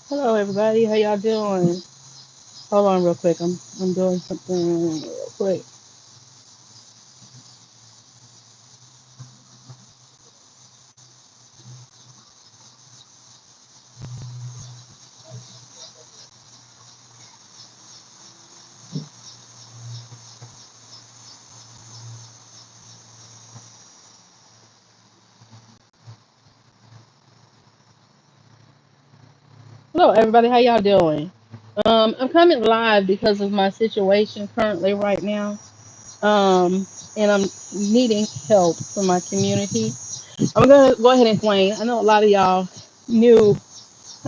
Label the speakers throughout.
Speaker 1: Hello everybody, how y'all doing? Hold on real quick. I'm doing something real quick. Hello everybody, how y'all doing? I'm coming live because of my situation currently right now. Um, and I'm needing help from my community. I'm gonna go ahead and explain. I know a lot of y'all knew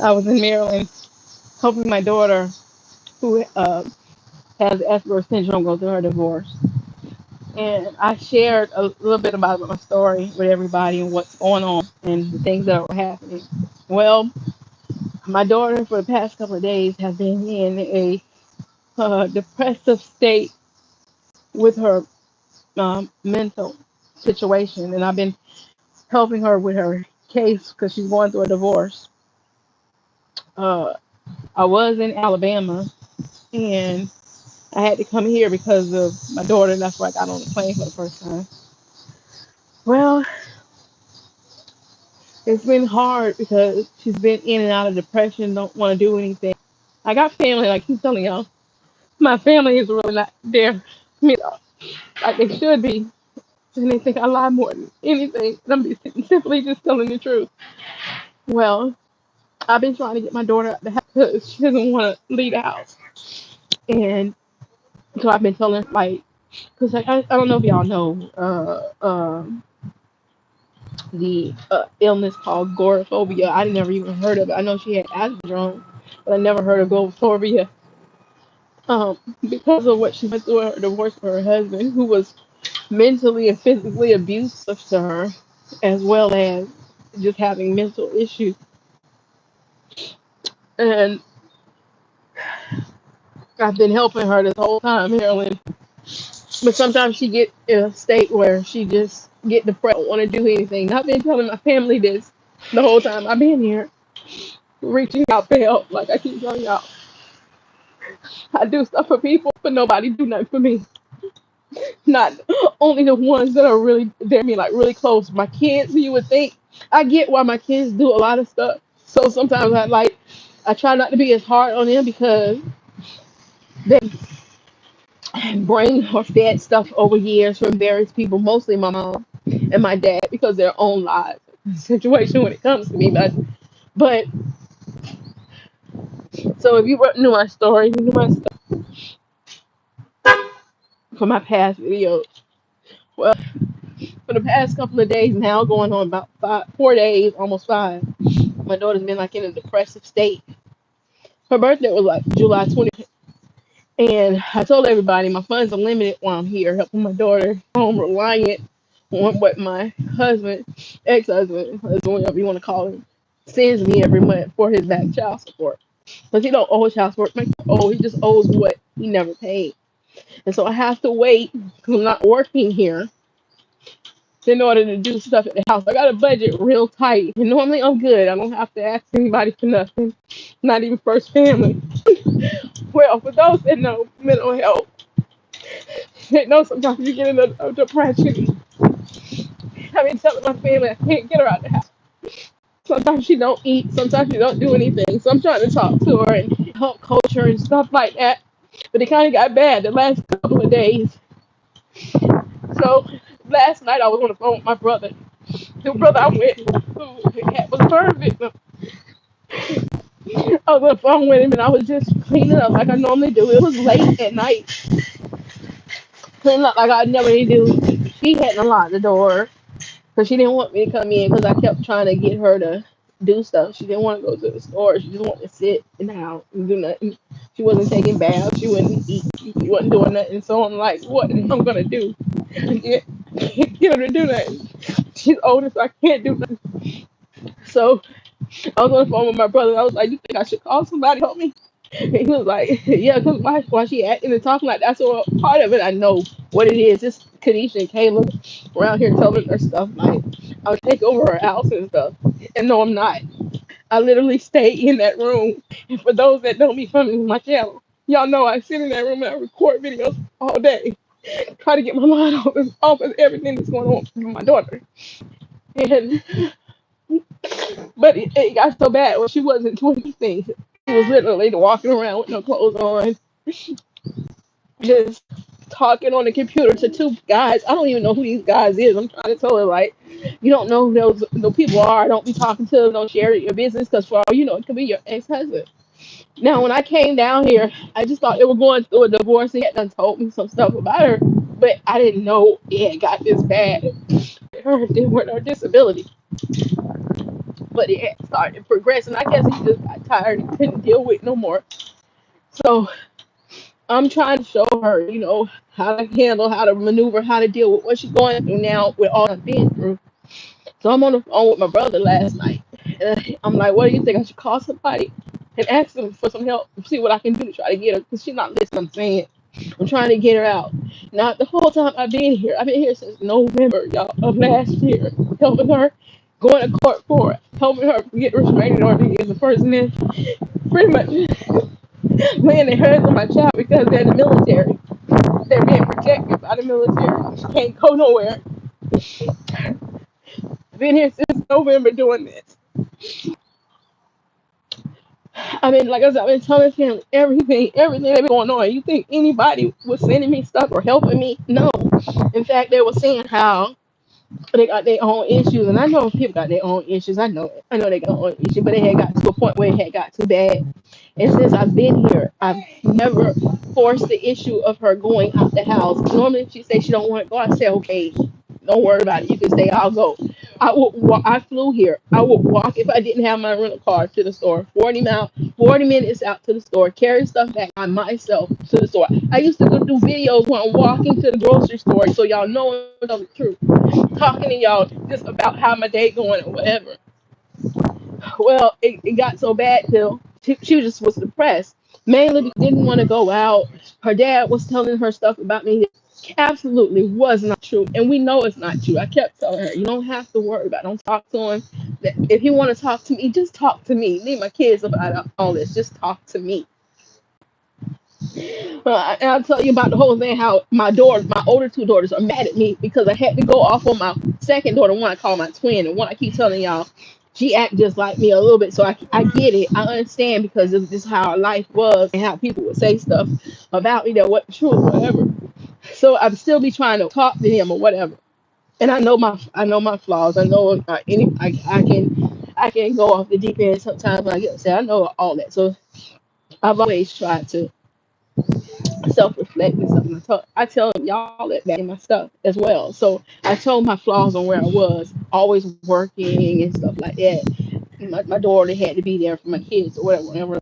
Speaker 1: I was in Maryland helping my daughter who has Asperger's syndrome go through her divorce. And I shared a little bit about my story with everybody and what's going on and the things that are happening. Well, my daughter for the past couple of days has been in a depressive state with her mental situation, and I've been helping her with her case because she's going through a divorce. Uh, I was in Alabama, and I had to come here because of my daughter, and that's why I got on the plane for the first time. Well, it's been hard because she's been in and out of depression, don't want to do anything. I got family, like I keep telling y'all, my family is really not there for me like they should be. And they think I lie more than anything. And I'm be simply just telling the truth. Well, I've been trying to get my daughter out the house because she doesn't want to leave the house. And so I've been telling her, like, because like, I don't know if y'all know the illness called agoraphobia. I never even heard of it. I know she had Asperger's, but I never heard of agoraphobia because of what she went through in her divorce with her husband, who was mentally and physically abusive to her, as well as just having mental issues. And I've been helping her this whole time, Marilyn. But sometimes she get in a state where she just get depressed, don't want to do anything. I've been telling my family this the whole time I've been here, reaching out for help. Like I keep telling y'all, I do stuff for people, but nobody do nothing for me. Not only the ones that are really they're me like really close. My kids, you would think I get why my kids do a lot of stuff. So sometimes I try not to be as hard on them because they bring or fed stuff over years from various people, mostly my mom and my dad, because their own lives situation when it comes to me. But so if you knew my story, you knew my stuff from my past videos. Well, for the past couple of days now, going on about 4 days, almost 5. My daughter's been like in a depressive state. Her birthday was like July 20th. And I told everybody my funds are limited while I'm here helping my daughter. I'm reliant on what my husband, ex-husband, husband, whatever you want to call him, sends me every month for his back child support. Because he don't owe child support. He just owes what he never paid. And so I have to wait because I'm not working here in order to do stuff at the house. I got a budget real tight. And normally I'm good. I don't have to ask anybody for nothing. Not even first family. Well, for those that know mental health, they know sometimes you get in a depression. I've been telling my family I can't get her out of the house. Sometimes she don't eat. Sometimes she don't do anything. So I'm trying to talk to her and help coach her and stuff like that. But it kind of got bad the last couple of days. So last night I was on the phone with my brother. The brother I'm with, who was a burn victim. I was on the phone with him and I was just cleaning up like I normally do. It was late at night, cleaning up like I never do. She hadn't unlocked the door because she didn't want me to come in because I kept trying to get her to do stuff. She didn't want to go to the store. She just wanted to sit in the house and do nothing. She wasn't taking baths. She wouldn't eat. She wasn't doing nothing. So I'm like, what am I gonna do? Get, get her to do nothing. She's older, so I can't do nothing. So I was on the phone with my brother. I was like, "You think I should call somebody to help me?" And he was like, "Yeah, because why she acting and talking like that?" So part of it, I know what it is. It's Kanisha and Caleb around here telling her stuff like I'll take over her house and stuff. And no, I'm not. I literally stayed in that room. And for those that know me from my channel, y'all know I sit in that room and I record videos all day, try to get my mind off of everything that's going on with my daughter. And but it got so bad when she wasn't doing anything. She was literally walking around with no clothes on, just talking on the computer to two guys. I don't even know who these guys is. I'm trying to tell her like, you don't know who those people are. Don't be talking to them. Don't share your business because for all you know, it could be your ex-husband. Now, when I came down here, I just thought they were going through a divorce. They had done told me some stuff about her, but I didn't know it had got this bad. Her disability, but it had started progressing. I guess he just got tired and couldn't deal with it no more. So I'm trying to show her, how to handle, how to maneuver, how to deal with what she's going through now with all I've been through. So I'm on the phone with my brother last night. And I'm like, what do you think? I should call somebody and ask them for some help, see what I can do to try to get her, because she's not listening. I'm saying I'm trying to get her out. Now, the whole time I've been here since November, y'all, of last year, helping her, going to court for it, helping her get restraining order against the person is pretty much laying their hands on my child because they're in the military. They're being protected by the military. She can't go nowhere. I've been here since November doing this. I mean, like I said, I've been telling family everything that's been going on. You think anybody was sending me stuff or helping me? No. In fact, they were saying how they got their own issues, and I know people got their own issues. I know it. I know they got their own issues, but it had got to a point where it had got too bad. And since I've been here, I've never forced the issue of her going out the house. Normally, if she says she don't want to go, I say, okay, don't worry about it. You can stay. I'll go. I flew here. I would walk if I didn't have my rental car to the store. 40 minutes out to the store. Carry stuff back by myself to the store. I used to go do videos when I'm walking to the grocery store, so y'all know the truth. Talking to y'all just about how my day going or whatever. Well, it got so bad till she just was depressed, mainly because she didn't want to go out. Her dad was telling her stuff about me that absolutely was not true, and we know it's not true. I kept telling her, you don't have to worry about it. Don't talk to him. That if you want to talk to me, just talk to me. Leave my kids about all this. Just talk to me. And I'll tell you about the whole thing, how my older two daughters are mad at me because I had to go off on my second daughter, one I call my twin, and one I keep telling y'all, she act just like me a little bit. So I get it. I understand because this is how our life was and how people would say stuff about me that wasn't true or whatever. So I'd still be trying to talk to him or whatever. And I know my flaws. I know I can go off the deep end sometimes when I get upset. I know all that. So I've always tried to self-reflect and stuff. And I tell y'all that back in my stuff as well. So I told my flaws on where I was, always working and stuff like that. My daughter had to be there for my kids or whatever.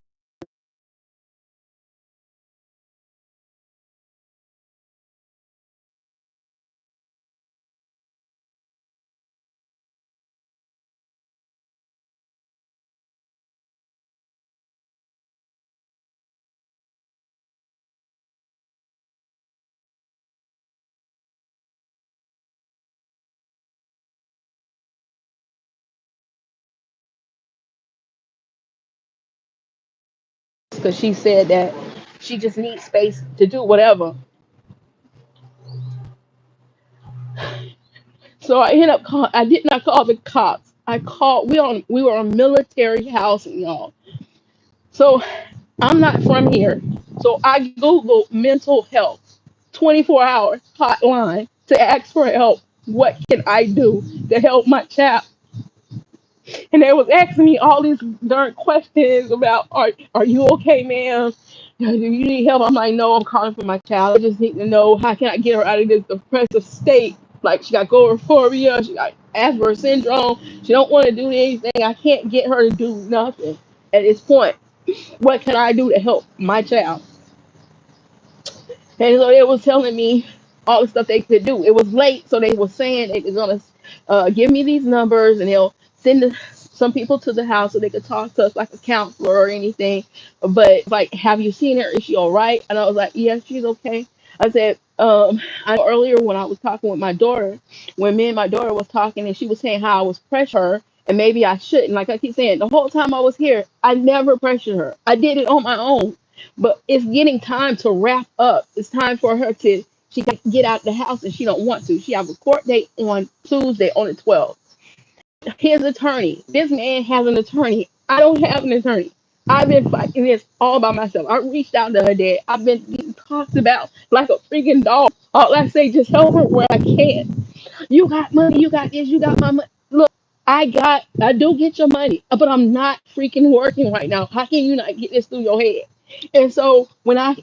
Speaker 1: Because she said that she just needs space to do whatever. So I did not call the cops. I called. We were on military housing, y'all. So I'm not from here. So I Googled mental health 24-hour hotline to ask for help. What can I do to help my child? And they was asking me all these darn questions about, are you okay, ma'am? Do you need help? I'm like, no, I'm calling for my child. I just need to know how can I get her out of this depressive state. Like she got agoraphobia, she got Asperger's syndrome. She don't want to do anything. I can't get her to do nothing at this point. What can I do to help my child? And so they was telling me all the stuff they could do. It was late, so they were saying they were gonna give me these numbers, and they'll send some people to the house so they could talk to us like a counselor or anything. But like, have you seen her? Is she all right? And I was like, yes, she's okay. I said, I know earlier when I was talking with my daughter, when me and my daughter was talking, and she was saying how I was pressuring her and maybe I shouldn't. Like I keep saying, the whole time I was here, I never pressured her. I did it on my own. But it's getting time to wrap up. It's time for her to she got to get out the house and she don't want to. She have a court date on Tuesday on the 12th. His attorney. This man has an attorney. I don't have an attorney. I've been fighting this all by myself. I reached out to her dad. I've been getting talked about like a freaking dog. All I say, just help her where I can. You got money, you got this, you got my money. Look, I do get your money, but I'm not freaking working right now. How can you not get this through your head? And so when I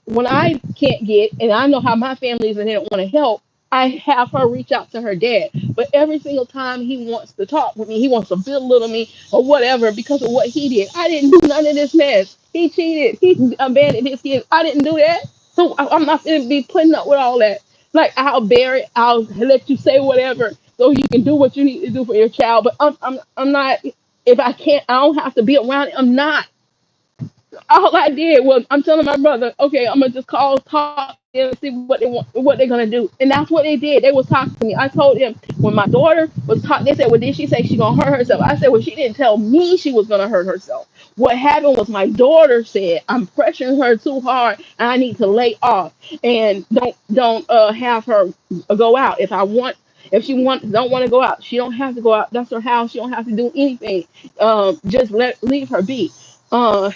Speaker 1: can't get, and I know how my family is and they don't want to help, I have her reach out to her dad. But every single time he wants to talk with me, he wants to belittle me or whatever because of what he did. I didn't do none of this mess. He cheated. He abandoned his kids. I didn't do that. So I'm not going to be putting up with all that. Like I'll bear it. I'll let you say whatever so you can do what you need to do for your child. But I'm not. If I can't, I don't have to be around it. I'm not. All I did was I'm telling my brother, okay, I'm gonna just call, talk to them, and see what they want, what they're gonna do, and that's what they did. They was talking to me. I told them when my daughter was talking. They said, well, did she say she gonna hurt herself? I said, well, she didn't tell me she was gonna hurt herself. What happened was my daughter said I'm pressuring her too hard, and I need to lay off and don't have her go out. If she don't want to go out, she don't have to go out. That's her house. She don't have to do anything. Just leave her be.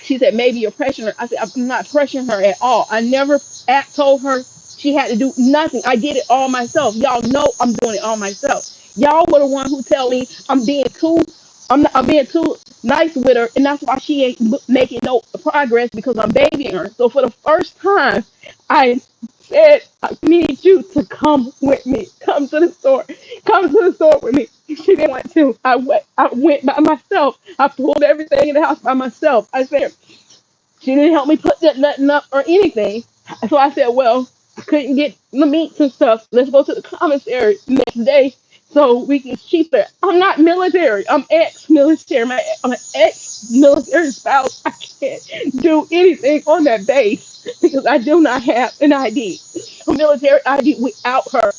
Speaker 1: She said, maybe you're pressuring her. I said, I'm not pressuring her at all. I never told her she had to do nothing. I did it all myself. Y'all know I'm doing it all myself. Y'all were the one who tell me I'm being too nice with her, and that's why she ain't making no progress because I'm babying her. So for the first time, I said, I need you to come with me. Come to the store. Come to the store with me. She didn't want to. I went by myself. I pulled everything in the house by myself. I said, she didn't help me put that nothing up or anything. So I said, well, I couldn't get the meats and stuff. Let's go to the commissary next day so we can cheap it. I'm not military. I'm ex-military. I'm an ex-military spouse. I can't do anything on that base because I do not have an ID, a military ID without her.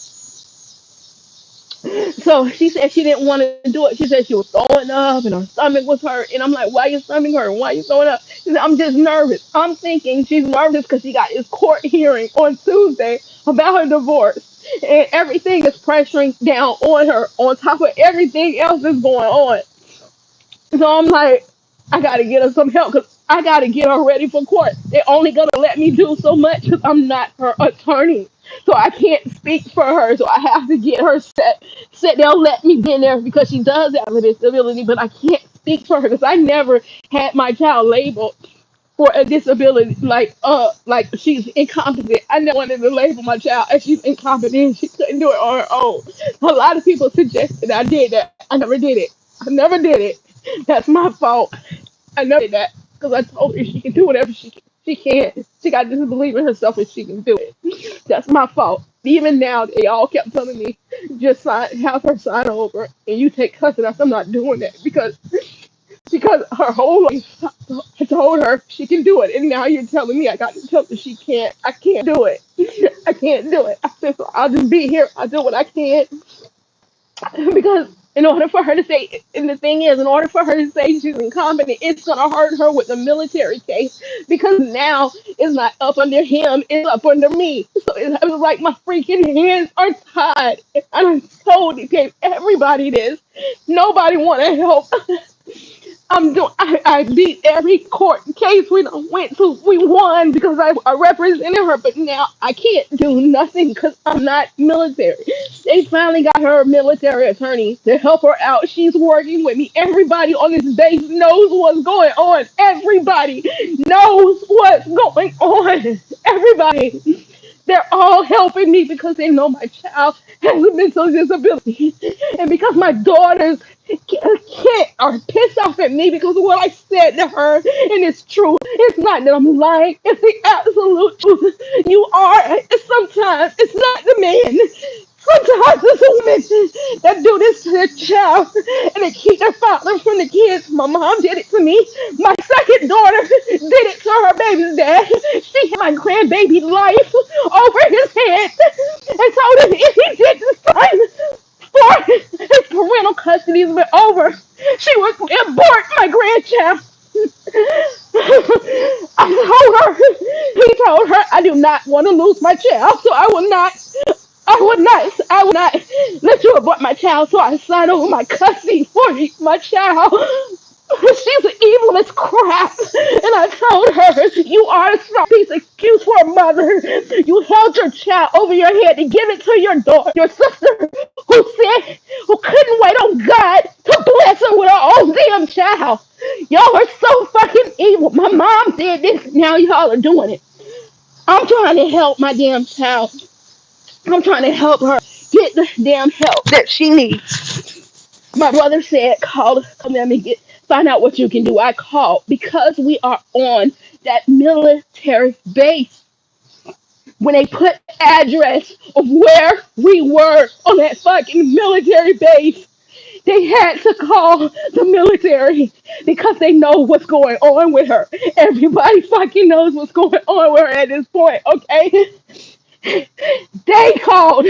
Speaker 1: So she said she didn't want to do it. She said she was throwing up and her stomach was hurt. And I'm like, why your stomach hurt? Why you throwing up? She said, I'm just nervous. I'm thinking she's nervous because she got this court hearing on Tuesday about her divorce. And everything is pressuring down on her on top of everything else that's going on. So I'm like, I gotta get her some help because I gotta get her ready for court. They're only gonna let me do so much because I'm not her attorney, so I can't speak for her. So I have to get her set. They'll let me be in there because she does have a disability, but I can't speak for her because I never had my child labeled for a disability like she's incompetent. I never wanted to label my child as she's incompetent. She couldn't do it on her own. A lot of people suggested I did that. I never did it. I never did it. That's my fault. I never did that because I told her she can do whatever she can. She got to just believe in herself and she can do it. That's my fault. Even now, they all kept telling me, just have her sign over and you take custody. I said, I'm not doing that because her whole life I told her she can do it, and now you're telling me I got to tell her she can't. I can't do it. I can't do it. I said, so I'll just be here. I'll do what I can because in order for her to say, and the thing is, in order for her to say she's incompetent, it's gonna hurt her with the military case because now it's not up under him, it's up under me. So it's like my freaking hands are tied. I done told you, gave everybody this. Nobody want to help. I beat every court case we done went to. We won because I represented her, but now I can't do nothing because I'm not military. They finally got her a military attorney to help her out. She's working with me. Everybody on this base knows what's going on. Everybody knows what's going on. Everybody. They're all helping me because they know my child has a mental disability. And because my daughters can't are pissed off at me because of what I said to her. And it's true. It's not that I'm lying. It's the absolute truth. You are. Sometimes it's not the man. Sometimes it's a woman that do this to their child and they keep their father from the kids. My mom did it to me. My second daughter did it to her baby's dad. She had my grandbaby life over his head and told him if he didn't sign for his parental custody, custody has been over, she would abort my grandchild. He told her, I do not want to lose my child, so I would not let you abort my child, so I signed over my custody for my child. She's an evil as crap. And I told her, you are a strong piece of excuse for a mother. You held your child over your head to give it to your daughter, your sister, who couldn't wait on God to bless her with her own damn child. Y'all are so fucking evil. My mom did this. Now y'all are doing it. I'm trying to help my damn child. I'm trying to help her get the damn help that she needs. My brother said, call them and find out what you can do. I called because we are on that military base. When they put the address of where we were on that fucking military base, they had to call the military because they know what's going on with her. Everybody fucking knows what's going on with her at this point, okay? They called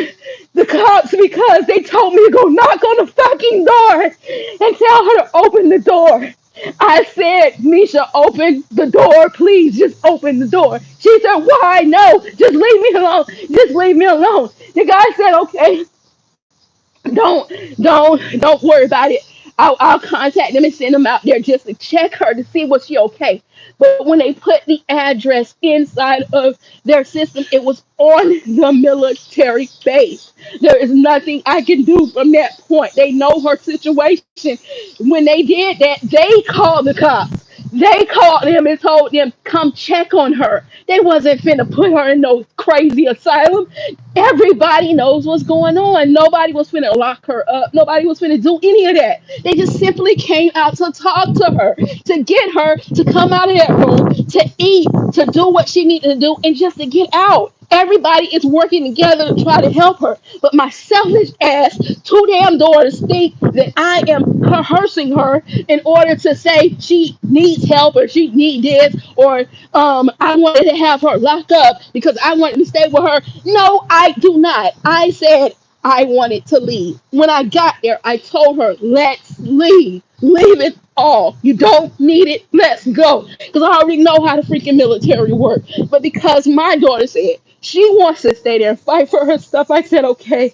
Speaker 1: the cops because they told me to go knock on the fucking door and tell her to open the door. I said, Misha, open the door, please. Just open the door. She said, why? No, just leave me alone. Just leave me alone. The guy said, okay, don't don't worry about it. I'll contact them and send them out there just to check her to see was she okay. But when they put the address inside of their system, it was on the military base. There is nothing I can do from that point. They know her situation. When they did that, they called the cops. They called them and told them come check on her. They wasn't finna put her in no crazy asylum. Everybody knows what's going on. Nobody was finna lock her up. Nobody was finna do any of that. They just simply came out to talk to her, to get her to come out of that room, to eat, to do what she needed to do, and just to get out. Everybody is working together to try to help her. But my selfish ass, two damn daughters think that I am coercing her in order to say she needs help or she needs this or I wanted to have her locked up because I wanted to stay with her. No, I do not. I said I wanted to leave. When I got there, I told her, let's leave. Leave it all. You don't need it. Let's go. Because I already know how the freaking military work. But because my daughter said she wants to stay there and fight for her stuff, I said, okay,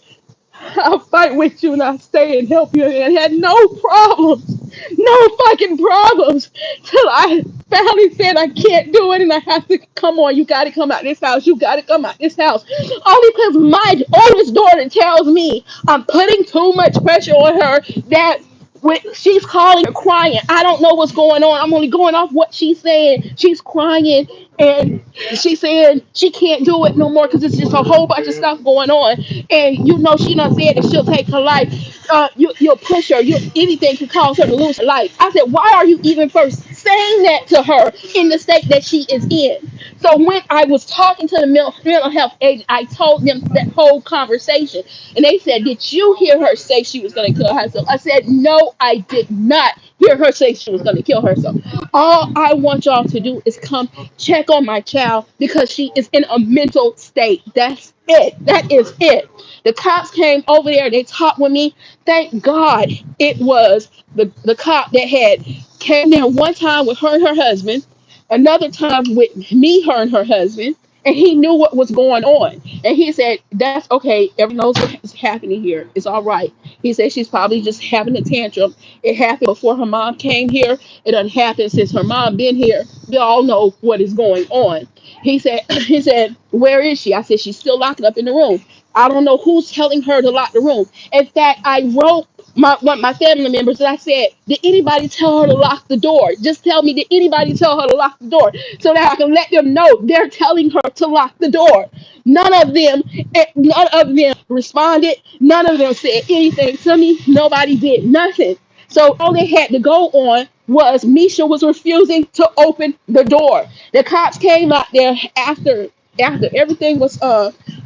Speaker 1: I'll fight with you and I'll stay and help you. And had no problems, no fucking problems, till I finally said I can't do it and I have to come on. You got to come out this house. You got to come out this house. Only because my oldest daughter tells me I'm putting too much pressure on her that when she's calling or crying, I don't know what's going on. I'm only going off what she's saying. She's crying and she's saying she can't do it no more because it's just a whole bunch of stuff going on. And you know she done said that she'll take her life. You'll push her. Anything could cause her to lose her life. I said, why are you even first saying that to her in the state that she is in? So when I was talking to the mental health agent, I told them that whole conversation. And they said, did you hear her say she was going to kill herself? I said, no, I did not hear her say she was going to kill herself. All I want y'all to do is come check on my child because she is in a mental state. That's it. That is it. The cops came over there. They talked with me. Thank God it was the cop that had came there one time with her and her husband, another time with me, her and her husband, and he knew what was going on. And he said, that's okay. Everyone knows what's happening here. It's all right. He said she's probably just having a tantrum. It happened before her mom came here. It done happened since her mom been here. We all know what is going on. He said, where is she? I said, she's still locked up in the room. I don't know who's telling her to lock the room. In fact, I wrote my family members and I said, did anybody tell her to lock the door? Just tell me, did anybody tell her to lock the door? So that I can let them know they're telling her to lock the door. None of them responded. None of them said anything to me. Nobody did nothing. So all they had to go on was Misha was refusing to open the door. The cops came out there after everything was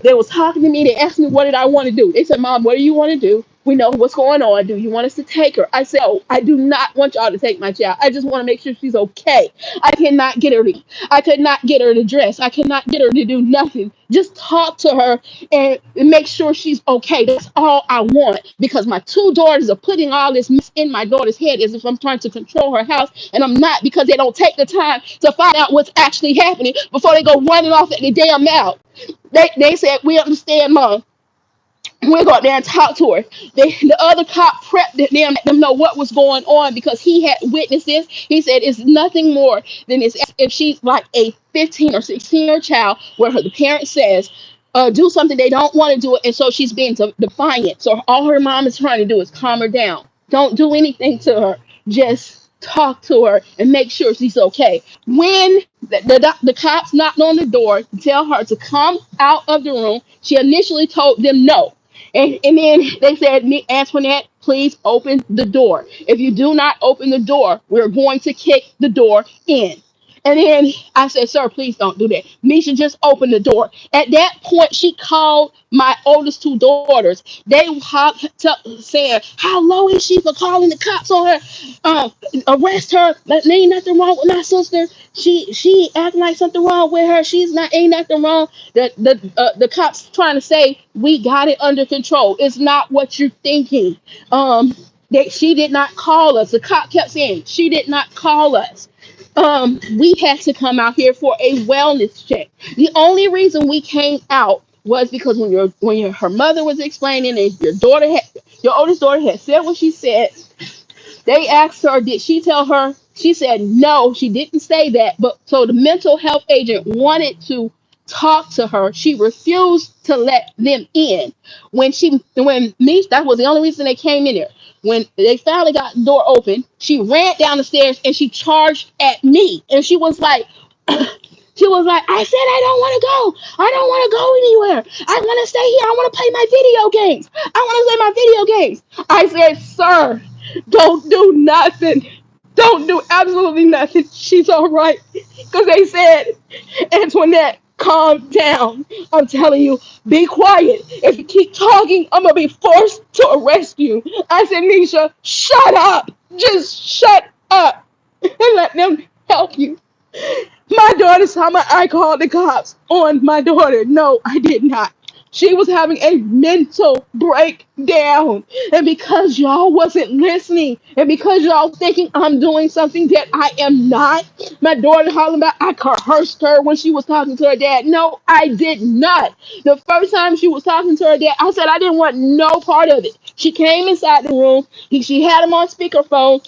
Speaker 1: they was talking to me. They asked me what did I want to do. They said, Mom, what do you want to do? We know what's going on. Do you want us to take her? I said, oh, I do not want y'all to take my child. I just want to make sure she's okay. I cannot get her to eat. I could not get her to dress. I cannot get her to do nothing. Just talk to her and make sure she's okay. That's all I want, because my two daughters are putting all this mess in my daughter's head as if I'm trying to control her house, and I'm not, because they don't take the time to find out what's actually happening before they go running off at the damn mouth. They said, we understand, Mom. We'll go up there and talk to her. The other cop prepped them, let them know what was going on, because he had witnessed this. He said it's nothing more than it's if she's like a 15 or 16-year child, where the parent says, do something they don't want to do it, and so she's being defiant. So all her mom is trying to do is calm her down. Don't do anything to her. Just talk to her and make sure she's okay. When the cops knocked on the door to tell her to come out of the room, she initially told them no. And then they said, Antoinette, please open the door. If you do not open the door, we're going to kick the door in. And then I said, sir, please don't do that. Misha, just open the door. At that point, she called my oldest two daughters. They saying, how low is she for calling the cops on her? Arrest her. There ain't nothing wrong with my sister. She acting like something wrong with her. She's not, ain't nothing wrong. The cops trying to say, we got it under control. It's not what you're thinking. She did not call us. The cop kept saying she did not call us. We had to come out here for a wellness check. The only reason we came out was because when her mother was explaining, and your oldest daughter had said what she said. They asked her, did she tell her? She said no, she didn't say that. But so the mental health agent wanted to talk to her. She refused to let them in. That was the only reason they came in there. When they finally got the door open, she ran down the stairs and she charged at me. And she was like, I said I don't want to go. I don't want to go anywhere. I want to stay here. I want to play my video games. I want to play my video games. I said, sir, don't do nothing. Don't do absolutely nothing. She's all right. Because they said, Antoinette, calm down. I'm telling you, be quiet. If you keep talking, I'm going to be forced to arrest you. I said, Nisha, shut up. Just shut up and let them help you. My daughter saw I called the cops on my daughter. No, I did not. She was having a mental breakdown. And because y'all wasn't listening, and because y'all thinking I'm doing something that I am not, my daughter hollering about I cursed her when she was talking to her dad. No, I did not. The first time she was talking to her dad, I said I didn't want no part of it. She came inside the room. She had him on speakerphone.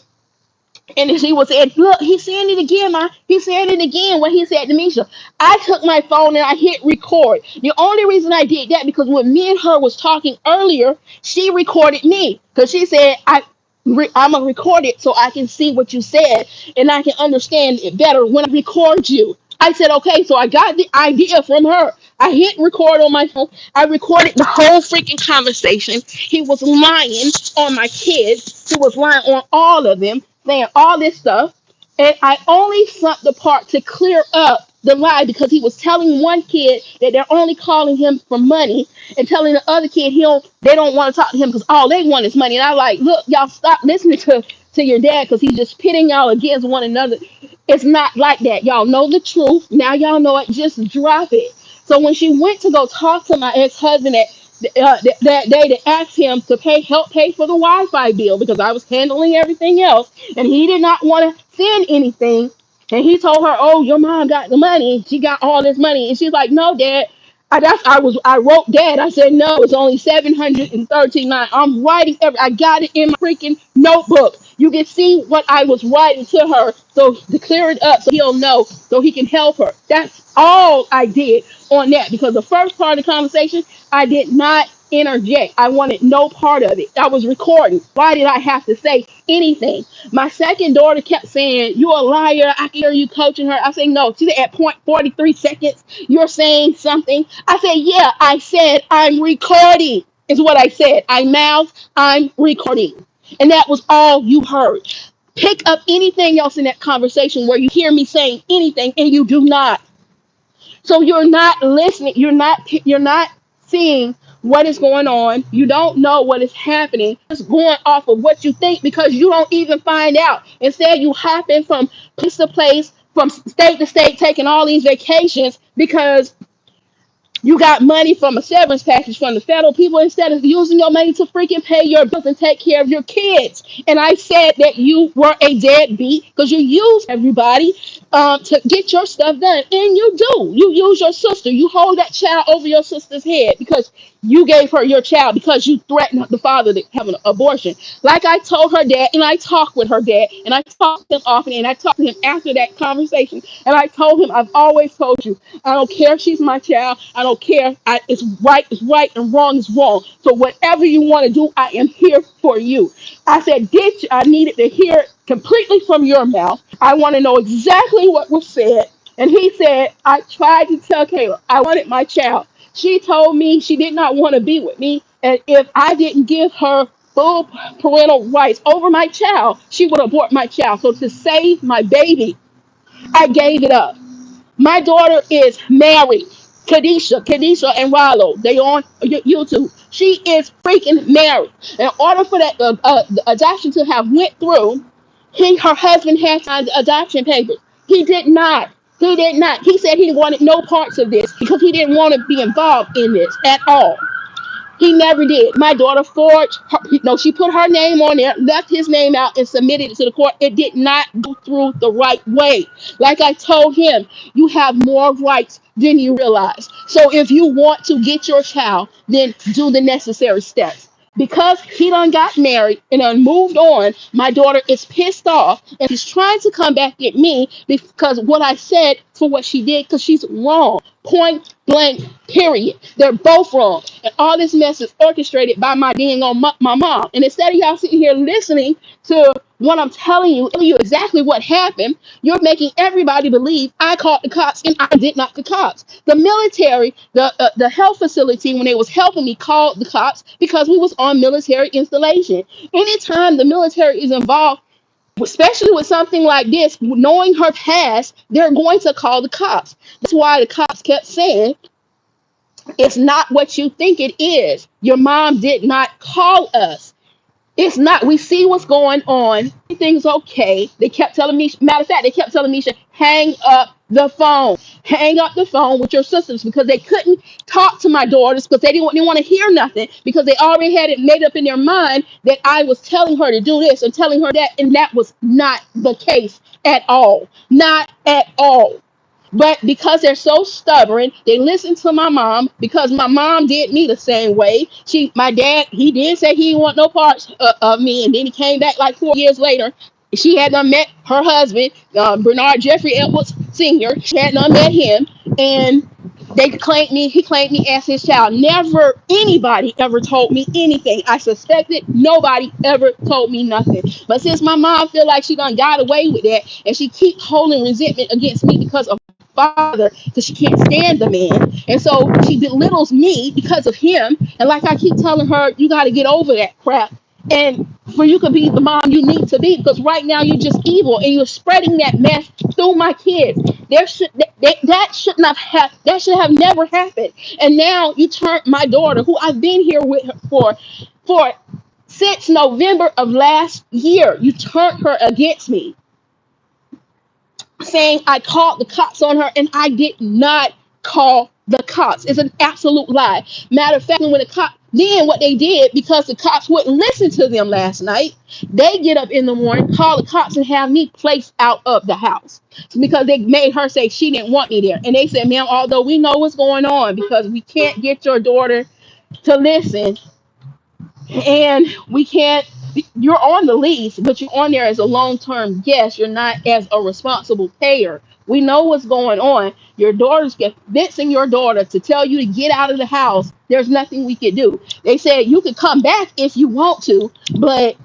Speaker 1: And then she was saying, look, he's saying it again, Ma. He's saying it again, what he said to Misha. I took my phone and I hit record. The only reason I did that, because when me and her was talking earlier, she recorded me. Because she said, I'm going to record it so I can see what you said and I can understand it better when I record you. I said, okay, so I got the idea from her. I hit record on my phone. I recorded the whole freaking conversation. He was lying on my kids. He was lying on all of them, saying all this stuff. And I only sent the part to clear up the lie, because he was telling one kid that they're only calling him for money, and telling the other kid they don't want to talk to him because all they want is money. And I like, look, y'all stop listening to your dad, because he's just pitting y'all against one another. It's not like that. Y'all know the truth. Now y'all know it. Just drop it. So when she went to go talk to my ex-husband that day to ask him to help pay for the Wi-Fi bill, because I was handling everything else, and he did not want to send anything. And he told her, "Oh, your mom got the money. She got all this money." And she's like, "No, Dad." I wrote Dad. I said, "No, it's only 739. I'm writing I got it in my freaking notebook. You can see what I was writing to her, so to clear it up, so he'll know, so he can help her." That's all I did on that, because the first part of the conversation, I did not interject. I wanted no part of it. I was recording. Why did I have to say anything? My second daughter kept saying, "You a liar. I can hear you coaching her." I said, "No." She said, at point 43 seconds, you're saying something. I said, "Yeah, I said I'm recording," is what I said. I mouthed, "I'm recording." And that was all you heard. Pick up anything else in that conversation where you hear me saying anything and you do not. So you're not listening. You're not seeing what is going on. You don't know what is happening. Just going off of what you think because you don't even find out. Instead, you hopping from place to place, from state to state, taking all these vacations because you got money from a severance package from the federal people instead of using your money to freaking pay your bills and take care of your kids. And I said that you were a deadbeat because you use everybody to get your stuff done. And you do. You use your sister. You hold that child over your sister's head because you gave her your child because you threatened the father to have an abortion. Like I told her dad, and I talked with her dad, and I talked to him often, and I talked to him after that conversation, and I told him, I've always told you, I don't care if she's my child. I don't care. It's right, and wrong is wrong. So whatever you want to do, I am here for you. I said, I needed to hear it completely from your mouth. I want to know exactly what was said. And he said, I tried to tell Kayla I wanted my child. She told me she did not want to be with me. And if I didn't give her full parental rights over my child, she would abort my child. So to save my baby, I gave it up. My daughter is married. Kadisha and Rallo. They on YouTube. She is freaking married. In order for that the adoption to have went through, her husband had signed the adoption papers. He did not. He did not. He said he wanted no parts of this because he didn't want to be involved in this at all. He never did. My daughter forged. No, she put her name on there, left his name out, and submitted it to the court. It did not go through the right way. Like I told him, you have more rights than you realize. So if you want to get your child, then do the necessary steps. Because he done got married and done moved on, my daughter is pissed off and she's trying to come back at me because what I said for what she did, because she's wrong. Point blank, period. They're both wrong. And all this mess is orchestrated by my being on my mom. And instead of y'all sitting here listening to what I'm telling you exactly what happened, you're making everybody believe I called the cops and I did not the cops. The military, the health facility, when they was helping me, called the cops because we was on military installation. Anytime the military is involved, especially with something like this, knowing her past, they're going to call the cops. That's why the cops kept saying, it's not what you think it is. Your mom did not call us. It's not. We see what's going on. Everything's okay. They kept telling me, matter of fact, they kept telling me, hang up the phone. Hang up the phone with your sisters because they couldn't talk to my daughters because they didn't want to hear nothing because they already had it made up in their mind that I was telling her to do this and telling her that. And that was not the case at all. Not at all. But because they're so stubborn, they listen to my mom because my mom did me the same way. My dad, he did say he didn't want no parts of me. And then he came back like 4 years later. She had not met her husband, Bernard Jeffrey Edwards Sr. She had not met him. And he claimed me as his child. Never anybody ever told me anything. I suspected nobody ever told me nothing. But since my mom feel like she done got away with that and she keep holding resentment against me because of father, because she can't stand the man, and so she belittles me because of him. And like I keep telling her, you got to get over that crap, and for you could be the mom you need to be, because right now you're just evil and you're spreading that mess through my kids. That should have never happened. And now you turn my daughter, who I've been here with her for since November of last year, you turned her against me, saying I called the cops on her, and I did not call the cops. It's an absolute lie. Matter of fact, when the cops, then what they did, because the cops wouldn't listen to them last night, they get up in the morning, call the cops, and have me placed out of the house because they made her say she didn't want me there. And they said, ma'am, although we know what's going on, because we can't get your daughter to listen, and we can't, you're on the lease, but you're on there as a long-term guest. You're not as a responsible payer. We know what's going on. Your daughter's convincing your daughter to tell you to get out of the house. There's nothing we could do. They said you could come back if you want to, but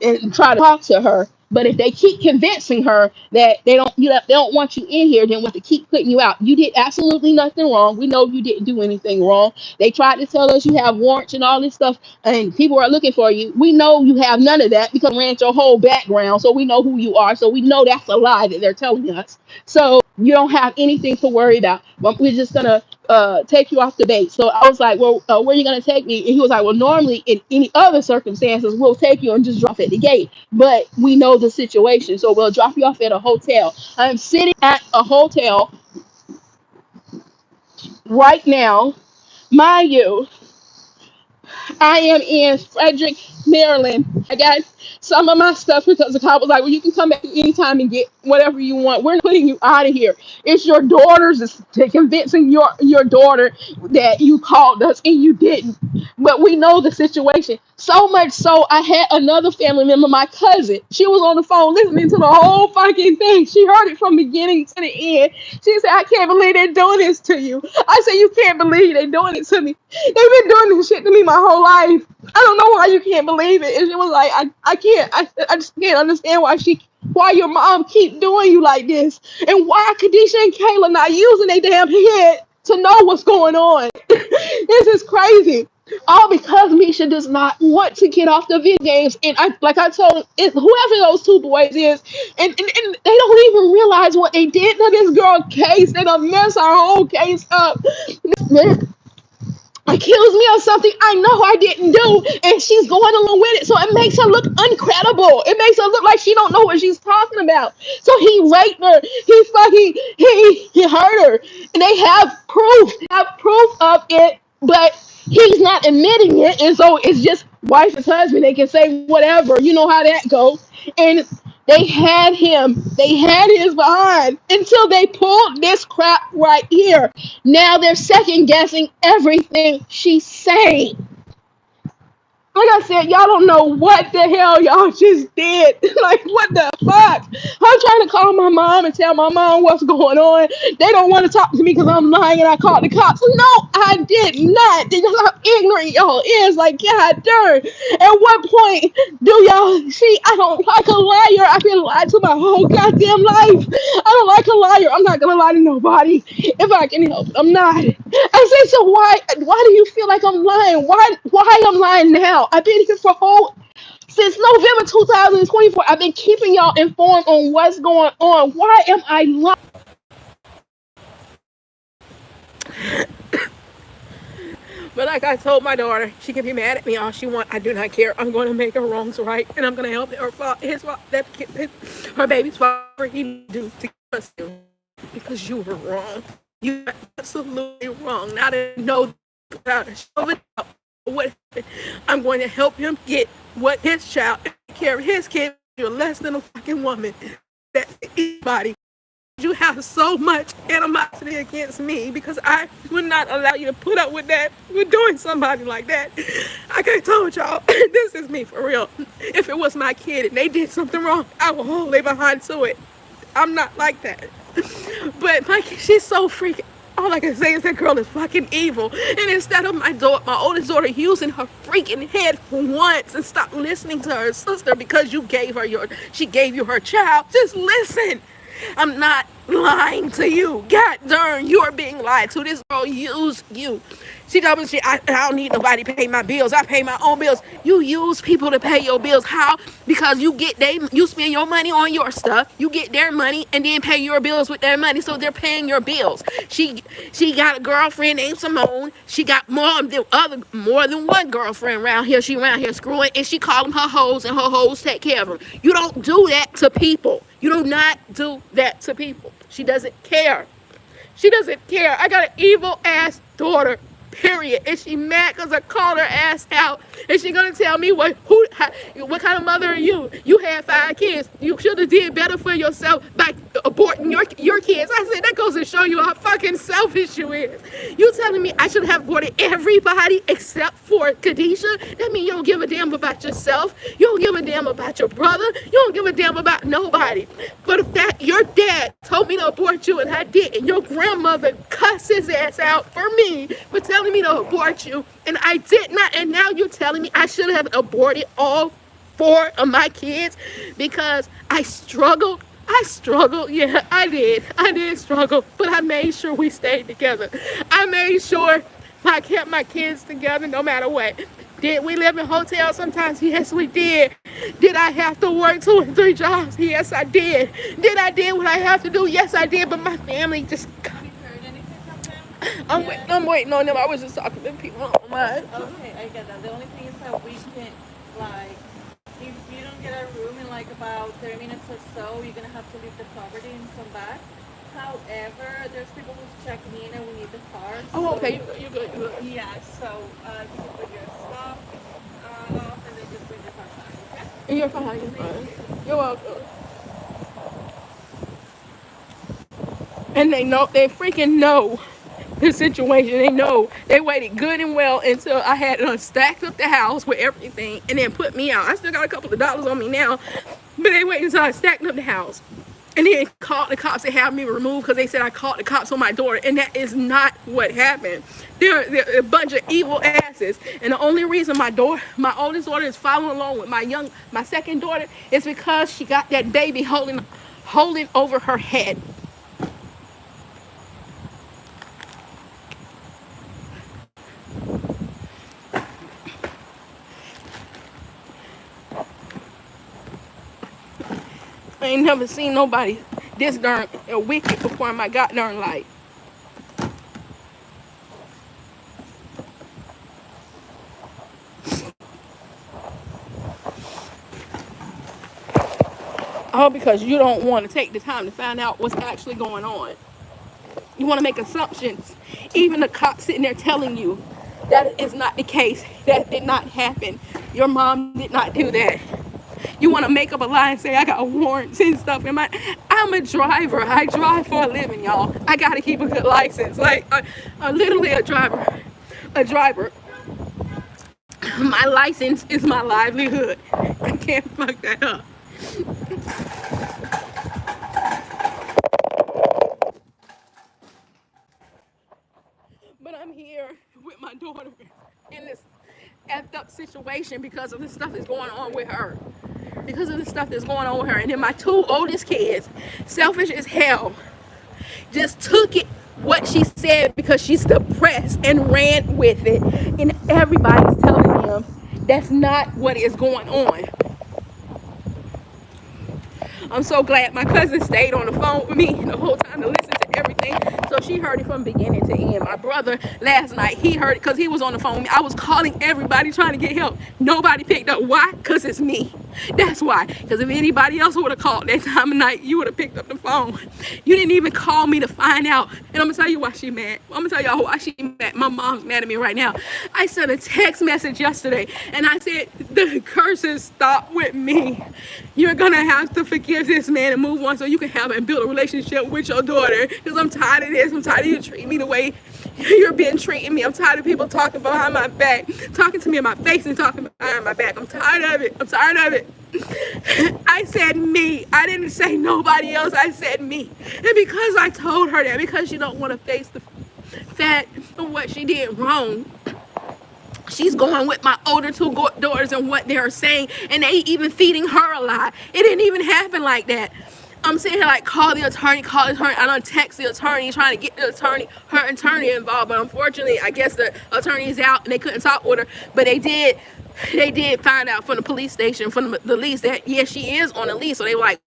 Speaker 1: and try to talk to her. But if they keep convincing her that they don't want you in here, then we have to keep putting you out. You did absolutely nothing wrong. We know you didn't do anything wrong. They tried to tell us you have warrants and all this stuff, and people are looking for you. We know you have none of that because we ran your whole background, so we know who you are. So we know that's a lie that they're telling us. So you don't have anything to worry about. But we're just gonna take you off the base. So I was like, well, where are you gonna take me? And he was like, well, normally in any other circumstances, we'll take you and just drop at the gate. But we know the situation, so we'll drop you off at a hotel. I'm sitting at a hotel right now, mind you. I am in Frederick, Maryland. I got some of my stuff because the cop was like, well, you can come back anytime and get whatever you want. We're putting you out of here. It's your daughter's, it's convincing your daughter that you called us and you didn't. But we know the situation. So much so, I had another family member, my cousin. She was on the phone listening to the whole fucking thing. She heard it from beginning to the end. She said, I can't believe they're doing this to you. I said, you can't believe they're doing it to me. They've been doing this shit to me my whole life. I don't know why you can't believe it. And she was like, I can't. I just can't understand why your mom keep doing you like this. And why Kadisha and Kayla not using their damn head to know what's going on. This is crazy. All because Misha does not want to get off the video games. And I told whoever those two boys is, and they don't even realize what they did to this girl case. They done mess our whole case up. This accuse me of something I know I didn't do, and she's going along with it. So it makes her look uncredible. It makes her look like she don't know what she's talking about. So he raped her. He hurt her, and they have proof of it, but he's not admitting it, and so it's just wife and husband. They can say whatever. You know how that goes. And they had him. They had his behind until they pulled this crap right here. Now they're second guessing everything she's saying. Like I said, y'all don't know what the hell y'all just did. Like, what the fuck? I'm trying to call my mom and tell my mom what's going on. They don't want to talk to me because I'm lying and I called the cops. No, I did not. They just how ignorant y'all is. Like, God darn. At what point do y'all see? I don't like a liar. I've been lied to my whole goddamn life. I don't like a liar. I'm not gonna lie to nobody if I can help it. I'm not. I said, so why do you feel like I'm lying? Why I'm lying now? I've been here since November 2024. I've been keeping y'all informed on what's going on. Why am I lying? But like I told my daughter, she can be mad at me all she wants. I do not care. I'm going to make her wrongs right, and I'm going to help his fault, her baby's father. He do to us because you were wrong. You were absolutely wrong. Now that I know about it, what I'm going to help him get what his child take care of his kid. You're less than a fucking woman. That's anybody. You have so much animosity against me because I would not allow you to put up with that. With doing somebody like that. Like I told y'all, this is me for real. If it was my kid and they did something wrong, I will hold their behind to it. I'm not like that. But like, she's so freaking. All I can say is that girl is fucking evil. And instead of my oldest daughter using her freaking head for once and stop listening to her sister because she gave you her child, just listen. I'm not lying to you. God darn, you are being lied to. This girl used you. She told me I don't need nobody to pay my bills. I pay my own bills. You use people to pay your bills. How? Because you spend your money on your stuff. You get their money and then pay your bills with their money. So they're paying your bills. She got a girlfriend named Simone. She got more than one girlfriend around here. She around here screwing, and she call them her hoes, and her hoes take care of them. You don't do that to people. You do not do that to people. She doesn't care. She doesn't care. I got an evil ass daughter. Period. And she mad because I called her ass out. And she gonna tell me what kind of mother are you? You had 5 kids. You should have did better for yourself by aborting your kids. I said that goes to show you how fucking selfish you is. You telling me I should have aborted everybody except for Kadisha? That means you don't give a damn about yourself. You don't give a damn about your brother. You don't give a damn about nobody. But if your dad told me to abort you and I did, and your grandmother cussed his ass out for me for telling me to abort you, and I did not, and now you're telling me I should have aborted all 4 of my kids because I struggled. Yeah, I did struggle, but I made sure we stayed together. I made sure I kept my kids together no matter what. Did we live in hotels sometimes? Yes, we did. Did I have to work 2 and 3 jobs? Yes, I did. Did I do what I have to do? Yes, I did, but my family just
Speaker 2: Yeah.
Speaker 1: I'm waiting on them. I was just talking to people. I don't mind.
Speaker 2: Okay, I get that. The only thing is that we can, like, if you don't get a room in like about 30 minutes or so, you're gonna have to leave the property and come back. However, there's people who's checking in and we need the car.
Speaker 1: Oh, okay.
Speaker 2: So,
Speaker 1: You good. You good.
Speaker 2: yeah, so you can put your stuff off and then just bring the car back, okay?
Speaker 1: You're fine. You're
Speaker 2: Thank
Speaker 1: fine.
Speaker 2: you.
Speaker 1: You're welcome. And they know. They freaking know the situation. They know. They waited good and well until I had stacked up the house with everything, and then put me out. I still got a couple of dollars on me now, but they waited until I stacked up the house. And then called the cops and had me removed because they said I called the cops on my daughter, and that is not what happened. They're a bunch of evil asses, and the only reason my oldest daughter, is following along with my second daughter is because she got that baby holding over her head. I ain't never seen nobody this darn wicked before in my god darn life. All because you don't want to take the time to find out what's actually going on. You want to make assumptions. Even the cops sitting there telling you that is not the case. That did not happen. Your mom did not do that. You want to make up a lie and say I got warrants and stuff. I'm a driver. I drive for a living, y'all. I got to keep a good license. Like, literally a driver. A driver. My license is my livelihood. I can't fuck that up. But I'm here with my daughter in this effed up situation because of the stuff that's going on with her. Because of the stuff that's going on with her. And then my two oldest kids, selfish as hell, just took it what she said because she's depressed and ran with it. And everybody's telling them that's not what is going on. I'm so glad my cousin stayed on the phone with me the whole time to listen to everything. So she heard it from beginning to end. My brother last night, he heard it because he was on the phone with me. I was calling everybody trying to get help. Nobody picked up. Why? Because it's me. That's why. Because if anybody else would have called that time of night, you would have picked up the phone. You didn't even call me to find out. And I'm going to tell you why she mad. I'm going to tell y'all why she mad. My mom's mad at me right now. I sent a text message yesterday and I said, the curses stop with me. You're going to have to forgive this man and move on so you can have and build a relationship with your daughter. Because I'm tired of this. I'm tired of you treating me the way you're been treating me. I'm tired of people talking behind my back, talking to me in my face and talking behind my back. I'm tired of it. I'm tired of it. I said me. I didn't say nobody else. I said me. And because I told her that, because she don't want to face the fact of what she did wrong, she's going with my older two daughters and what they're saying, and they even feeding her a lie. It didn't even happen like that. I'm sitting here like, call the attorney. I done text the attorney, trying to get her attorney involved. But unfortunately, I guess the attorney is out and they couldn't talk with her. But they did find out from the police station, from the lease, that yes, she is on a lease. So they were like,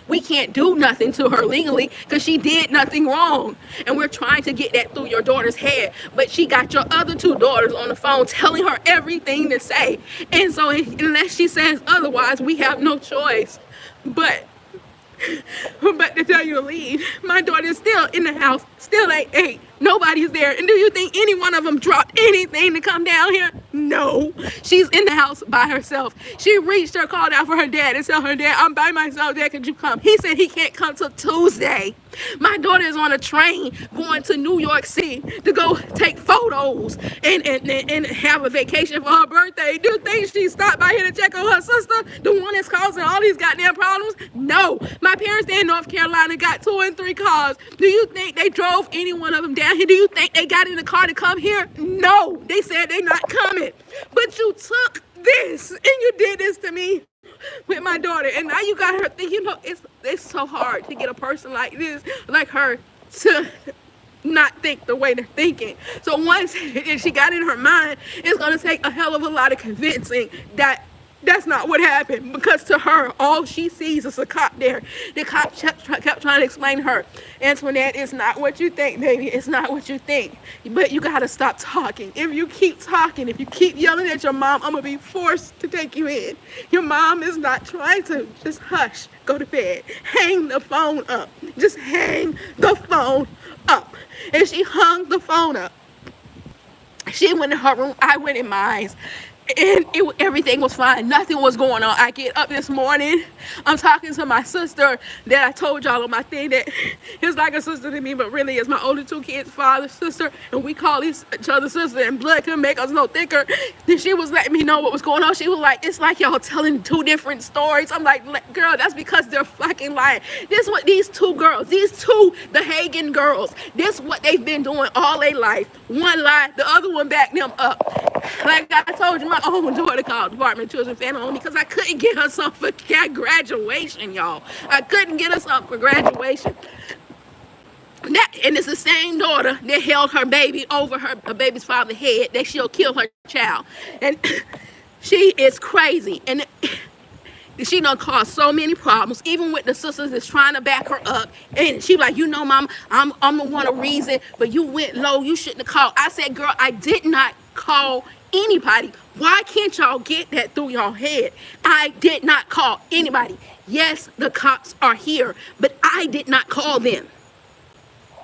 Speaker 1: we can't do nothing to her legally because she did nothing wrong, and we're trying to get that through your daughter's head. But she got your other two daughters on the phone telling her everything to say, and so unless she says otherwise, we have no choice but to tell you to leave. My daughter is still in the house, still ain't ate. Nobody's there. And do you think any one of them dropped anything to come down here? No. She's in the house by herself. She reached her, called out for her dad and told her dad, I'm by myself, Dad, could you come? He said he can't come till Tuesday. My daughter is on a train going to New York City to go take photos and have a vacation for her birthday. Do you think she stopped by here to check on her sister, the one that's causing all these goddamn problems? No. My parents in North Carolina got 2 and 3 cars. Do you think they drove any one of them down here? Do you think they got in the car to come here? No. They said they're not coming. But you took this and you did this to me with my daughter, and now you got her thinking, it's so hard to get a person like this, like her, to not think the way they're thinking. So once she got in her mind, it's going to take a hell of a lot of convincing that That's not what happened, because to her, all she sees is a cop there. The cop kept trying to explain to her, Antoinette, it's not what you think, baby. It's not what you think. But you got to stop talking. If you keep talking, if you keep yelling at your mom, I'm going to be forced to take you in. Your mom is not trying to. Just hush. Go to bed. Hang the phone up. Just hang the phone up. And she hung the phone up. She went in her room, I went in mine. And everything was fine. Nothing was going on. I get up this morning. I'm talking to my sister that I told y'all on my thing that is like a sister to me, but really is my older two kids' father, sister. And we call each other sister, and blood can make us no thicker. Then she was letting me know what was going on. She was like, it's like y'all telling two different stories. I'm like, girl, that's because they're fucking lying. This what these two girls, the Hagen girls, this what they've been doing all their life. One lie, the other one back them up. Like I told you, my own daughter called Department of Children Family on me because I couldn't get her something for graduation, y'all. I couldn't get her something for graduation. And it's the same daughter that held her baby over her baby's father's head that she'll kill her child. And she is crazy. And she done caused so many problems, even with the sisters that's trying to back her up. And she like, you know, mom, I'm the one to reason, but you went low. You shouldn't have called. I said, girl, I did not call anybody. Why can't y'all get that through your head? I did not call anybody. Yes, the cops are here, but I did not call them.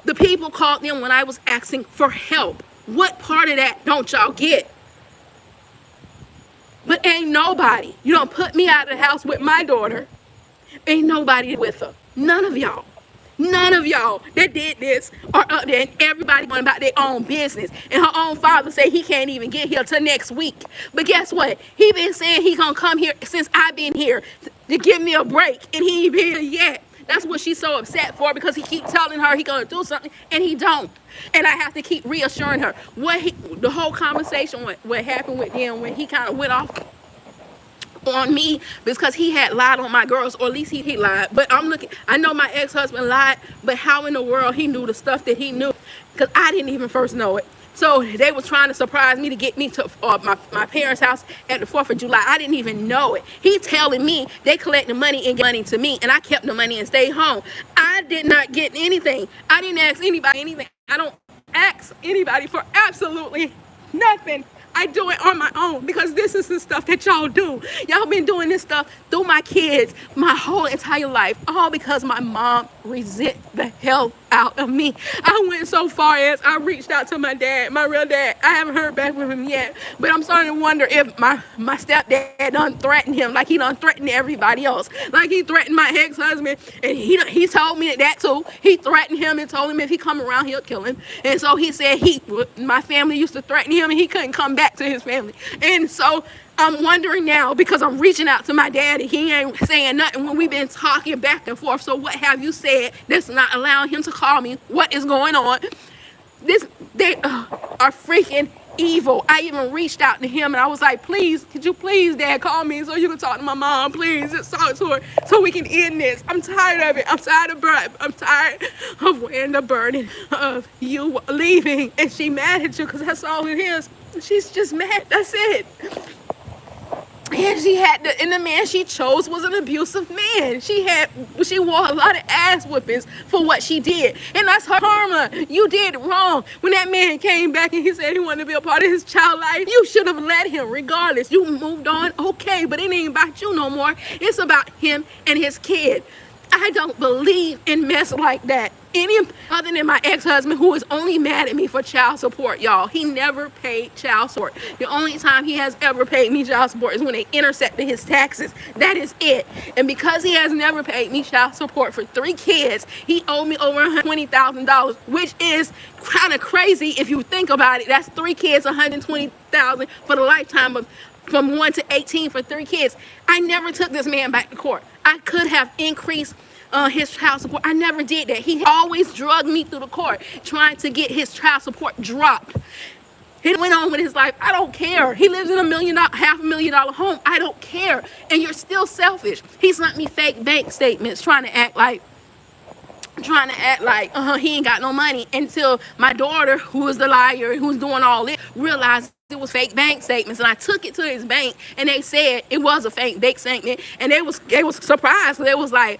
Speaker 1: The people called them when I was asking for help. What part of that don't y'all get? But ain't nobody. You don't put me out of the house with my daughter. Ain't nobody with her. None of y'all. None of y'all that did this are up there, and everybody going about their own business. And her own father say he can't even get here till next week. But guess what? He been saying he gonna come here since I've been here to give me a break, and he ain't been here yet. That's what she's so upset for, because he keep telling her he gonna do something and he don't. And I have to keep reassuring her. The whole conversation, what happened with him when he kind of went off on me because he had lied on my girls, or at least he lied. But I know my ex-husband lied, but how in the world he knew the stuff that he knew? Because I didn't even first know it. So they was trying to surprise me to get me to my parents' house at the 4th of July. I didn't even know it. He telling me they collected money and get money to me, and I kept the money and stayed home. I did not get anything. I didn't ask anybody anything. I don't ask anybody for absolutely nothing. I do it on my own because this is the stuff that y'all do. Y'all been doing this stuff through my kids my whole entire life, all because my mom resent the hell out of me. I went so far as I reached out to my dad, my real dad. I haven't heard back from him yet, but I'm starting to wonder if my stepdad done threatened him like he done threatened everybody else. Like he threatened my ex-husband, and he told me that too. He threatened him and told him if he come around, he'll kill him. And so he said my family used to threaten him and he couldn't come back to his family. And so I'm wondering now, because I'm reaching out to my daddy, he ain't saying nothing when we've been talking back and forth. So what have you said that's not allowing him to call me? What is going on? They are freaking evil. I even reached out to him and I was like, please, could you please, Dad, call me so you can talk to my mom, please, just talk to her so we can end this. I'm tired of it. I'm tired of wearing the burden of you leaving, and she mad at you because that's all it is. She's just mad. That's it. And the man she chose was an abusive man. She wore a lot of ass whippings for what she did. And that's her karma. You did wrong. When that man came back and he said he wanted to be a part of his child life, you should have let him regardless. You moved on, okay, but it ain't about you no more. It's about him and his kid. I don't believe in mess like that. Any other than my ex-husband, who is only mad at me for child support, y'all. He never paid child support. The only time he has ever paid me child support is when they intercepted his taxes. That is it. And because he has never paid me child support for 3 kids, he owed me over $120,000, which is kind of crazy if you think about it. That's 3 kids, $120,000 for the lifetime of from 1 to 18 for 3 kids. I never took this man back to court. I could have increased his child support. I never did that. He always drugged me through the court trying to get his child support dropped. He went on with his life. I don't care. He lives in a $500,000 home. I don't care. And you're still selfish. He sent me fake bank statements trying to act like he ain't got no money, until my daughter, who is the liar, who's doing all this, realized it was fake bank statements, and I took it to his bank, and they said it was a fake bank statement, and they was surprised. They was like,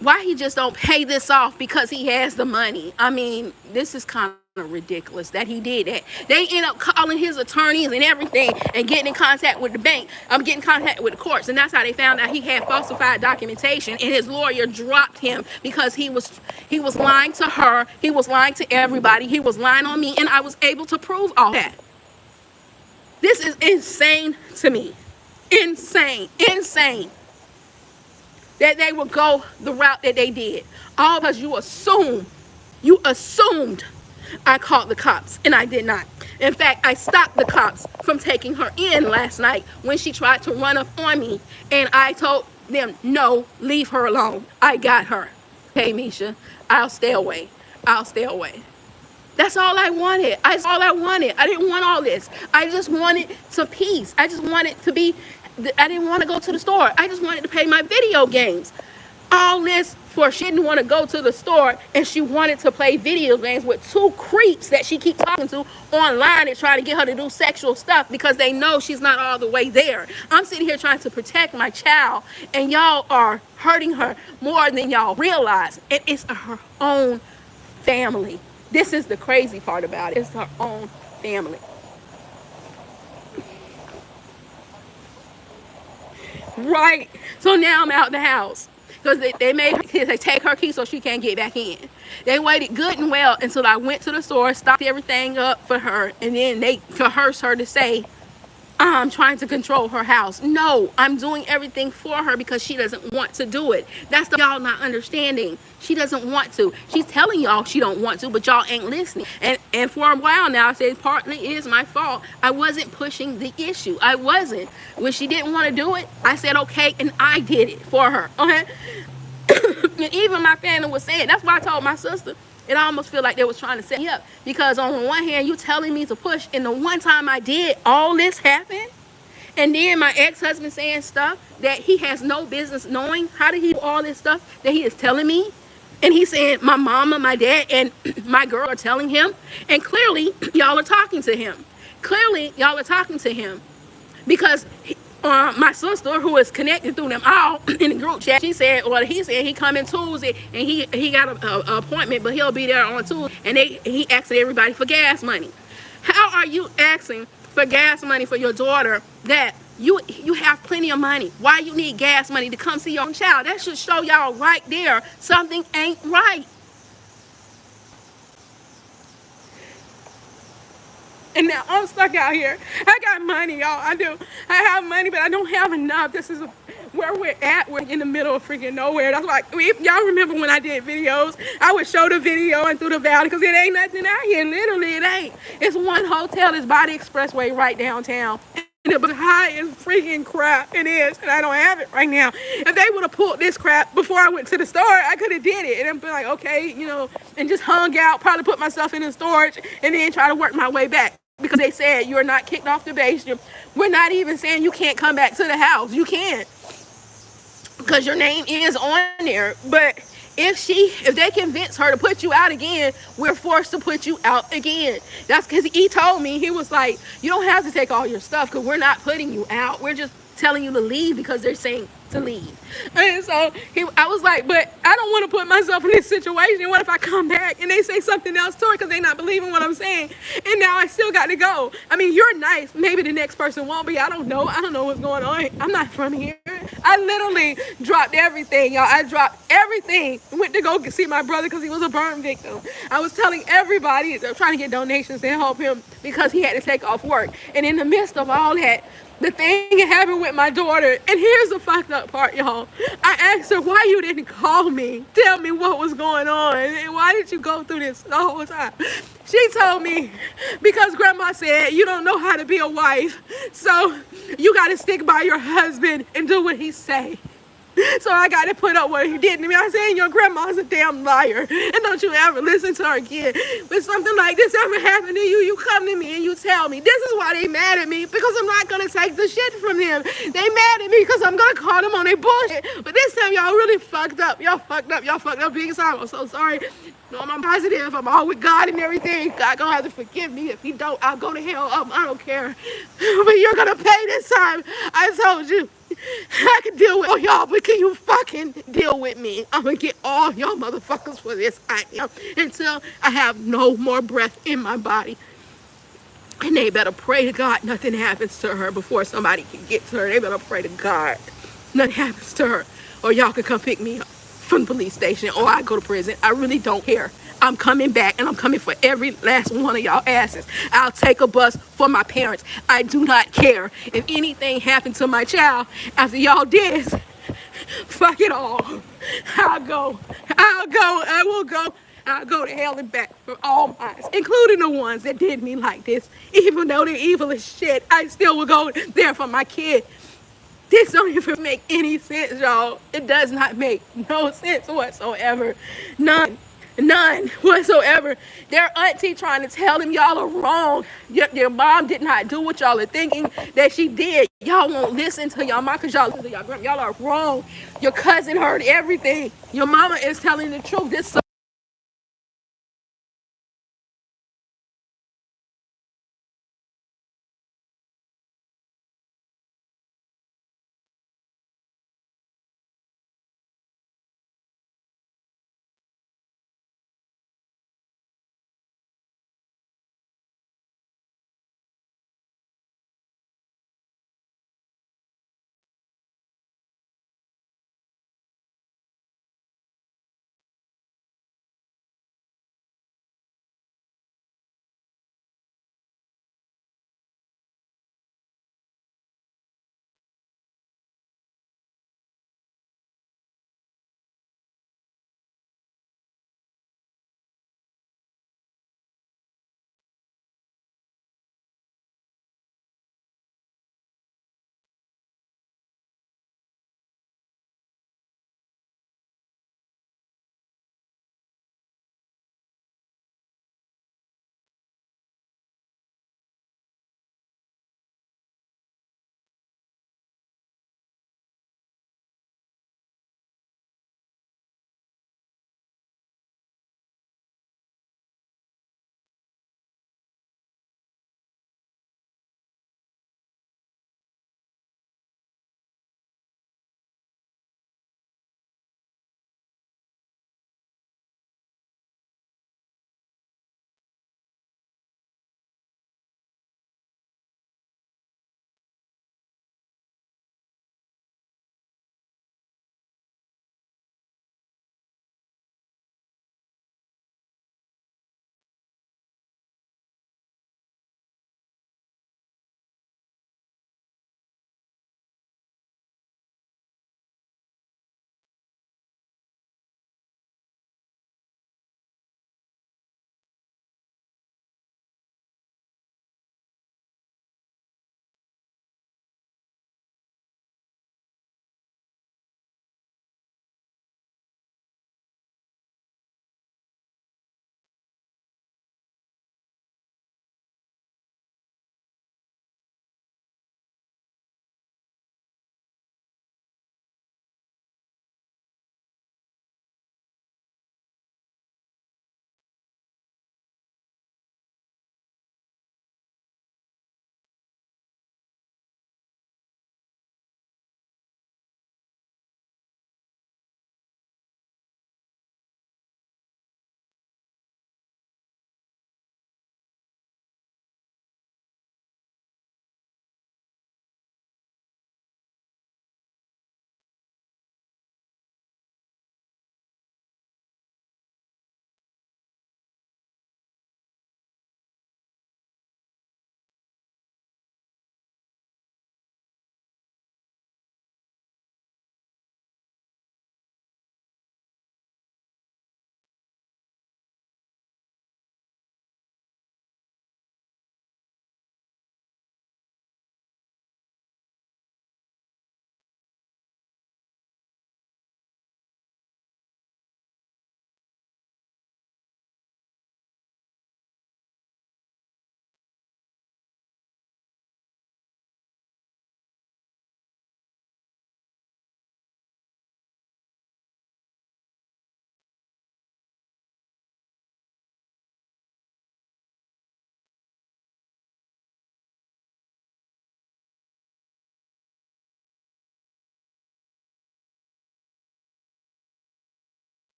Speaker 1: why he just don't pay this off because he has the money? I mean, this is kind of ridiculous that he did that. They end up calling his attorneys and everything and getting in contact with the bank. I'm getting in contact with the courts, and that's how they found out he had falsified documentation. And his lawyer dropped him because he was lying to her. He was lying to everybody. He was lying on me, and I was able to prove all that. This is insane to me. Insane. Insane that they would go the route that they did. All because you assumed I called the cops, and I did not. In fact, I stopped the cops from taking her in last night when she tried to run up on me, and I told them, no, leave her alone. I got her. Hey, Misha, I'll stay away. I'll stay away. That's all I wanted. That's all I wanted. I didn't want all this. I just wanted some peace. I just wanted to be, I didn't want to go to the store. I just wanted to play my video games. All this for she didn't want to go to the store, and she wanted to play video games with two creeps that she keeps talking to online and trying to get her to do sexual stuff because they know she's not all the way there. I'm sitting here trying to protect my child, and y'all are hurting her more than y'all realize. And it's her own family. This is the crazy part about it. It's her own family. Right. So now I'm out the house. Because they take her key so she can't get back in. They waited good and well until I went to the store, stocked everything up for her, and then they coerced her to say, I'm trying to control her house. No, I'm doing everything for her because she doesn't want to do it. That's the y'all not understanding. She doesn't want to. She's telling y'all she don't want to, but y'all ain't listening. And for a while now, I said partly is my fault. I wasn't pushing the issue. I wasn't. When she didn't want to do it, I said okay, and I did it for her. Okay. And even my family was saying, that's why I told my sister, it almost feel like they was trying to set me up. Because on the one hand, you telling me to push, and the one time I did, all this happened. And then my ex-husband saying stuff that he has no business knowing. How did he do all this stuff that he is telling me? And he's saying my mama, my dad, and my girl are telling him. And clearly, y'all are talking to him. Clearly, y'all are talking to him. Because my sister, who is connected through them all in the group chat, he said he coming Tuesday, and he got an appointment, but he'll be there on Tuesday, and he asking everybody for gas money. How are you asking for gas money for your daughter that you have plenty of money? Why you need gas money to come see your own child? That should show y'all right there something ain't right. And now I'm stuck out here. I got money, y'all. I do. I have money, but I don't have enough. This is where we're at. We're in the middle of freaking nowhere. That's like, if y'all remember when I did videos, I would show the video and through the valley because it ain't nothing out here. Literally, it ain't. It's one hotel. It's by the expressway right downtown. But high as freaking crap it is, and I don't have it right now. If they would have pulled this crap before I went to the store, I could have did it, and I'd be like, okay, and just hung out, probably put myself in the storage, and then try to work my way back. Because they said you're not kicked off the base. We're not even saying you can't come back to the house. You can't, because your name is on there. But if they convince her to put you out again, we're forced to put you out again. That's because he told me, he was like, you don't have to take all your stuff because we're not putting you out. We're just telling you to leave because they're saying to leave. And so I was like, but I don't want to put myself in this situation. What if I come back and they say something else to her because they're not believing what I'm saying? And now I still got to go. I mean, you're nice. Maybe the next person won't be. I don't know. I don't know what's going on. I'm not from here. I literally dropped everything, y'all. I dropped everything. Went to go see my brother because he was a burn victim. I was telling everybody, trying to get donations to help him because he had to take off work. And in the midst of all that, the thing happened with my daughter. And here's the fucked up part, y'all. I asked her, why you didn't call me? Tell me what was going on. And why did you go through this the whole time? She told me, because grandma said, you don't know how to be a wife. So you got to stick by your husband and do what he say.
Speaker 3: So I got to put up what he did to me. I said, your grandma's a damn liar. And don't you ever listen to her again. When something like this ever happened to you come to me and you tell me. This is why they mad at me, because I'm not going to take the shit from them. They mad at me because I'm going to call them on their bullshit. But this time, y'all really fucked up. Y'all fucked up. Y'all fucked up big time. I'm so sorry. No, I'm positive. I'm all with God and everything. God gonna have to forgive me. If he don't, I'll go to hell. I don't care. But you're gonna pay this time. I told you. I can deal with all y'all, but can you fucking deal with me? I'm gonna get all y'all motherfuckers for this. I am. Until I have no more breath in my body. And they better pray to God nothing happens to her before somebody can get to her. They better pray to God nothing happens to her. Or y'all can come pick me up from the police station or I go to prison. I really don't care. I'm coming back and I'm coming for every last one of y'all asses. I'll take a bus for my parents. I do not care if anything happened to my child after y'all did this. Fuck it all. I'll go. I'll go. I will go. I'll go to hell and back for all mine, including the ones that did me like this. Even though they're evil as shit, I still will go there for my kid. This don't even make any sense, y'all. It does not make no sense whatsoever. None. None whatsoever. Their auntie trying to tell them y'all are wrong. Your mom did not do what y'all are thinking that she did. Y'all won't listen to y'all mom because y'all listen to y'all grandma. Y'all are wrong. Your cousin heard everything. Your mama is telling the truth. This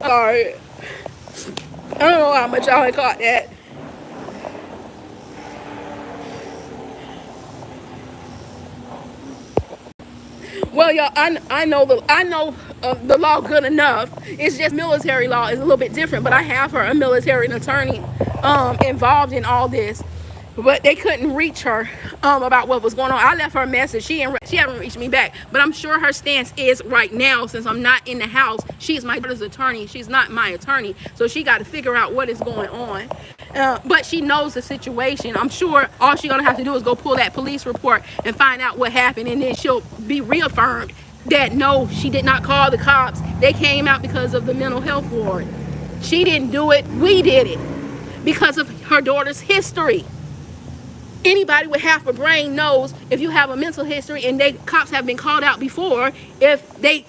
Speaker 3: Sorry. I don't know how much y'all had caught that. Well, y'all, I know the law good enough. It's just military law is a little bit different, but I have her a military attorney involved in all this. But they couldn't reach her about what was going on. I left her a message. She haven't reached me back. But I'm sure her stance is right now, since I'm not in the house. She's my daughter's attorney. She's not my attorney, so she got to figure out what is going on. But she knows the situation. I'm sure all she's gonna have to do is go pull that police report and find out what happened, and then she'll be reaffirmed that no, she did not call the cops. They came out because of the mental health ward. She didn't do it. We did it because of her daughter's history. Anybody with half a brain knows if you have a mental history and cops have been called out before, if they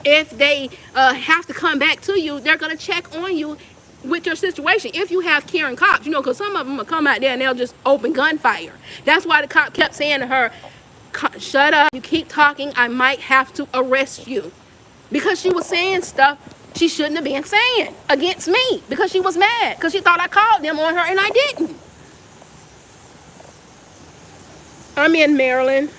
Speaker 3: have to come back to you, they're gonna check on you with your situation. If you have caring cops, because some of them will come out there and they'll just open gunfire. That's why the cop kept saying to her, "Shut up! You keep talking, I might have to arrest you," because she was saying stuff she shouldn't have been saying against me because she was mad because she thought I called them on her and I didn't. I'm in Maryland.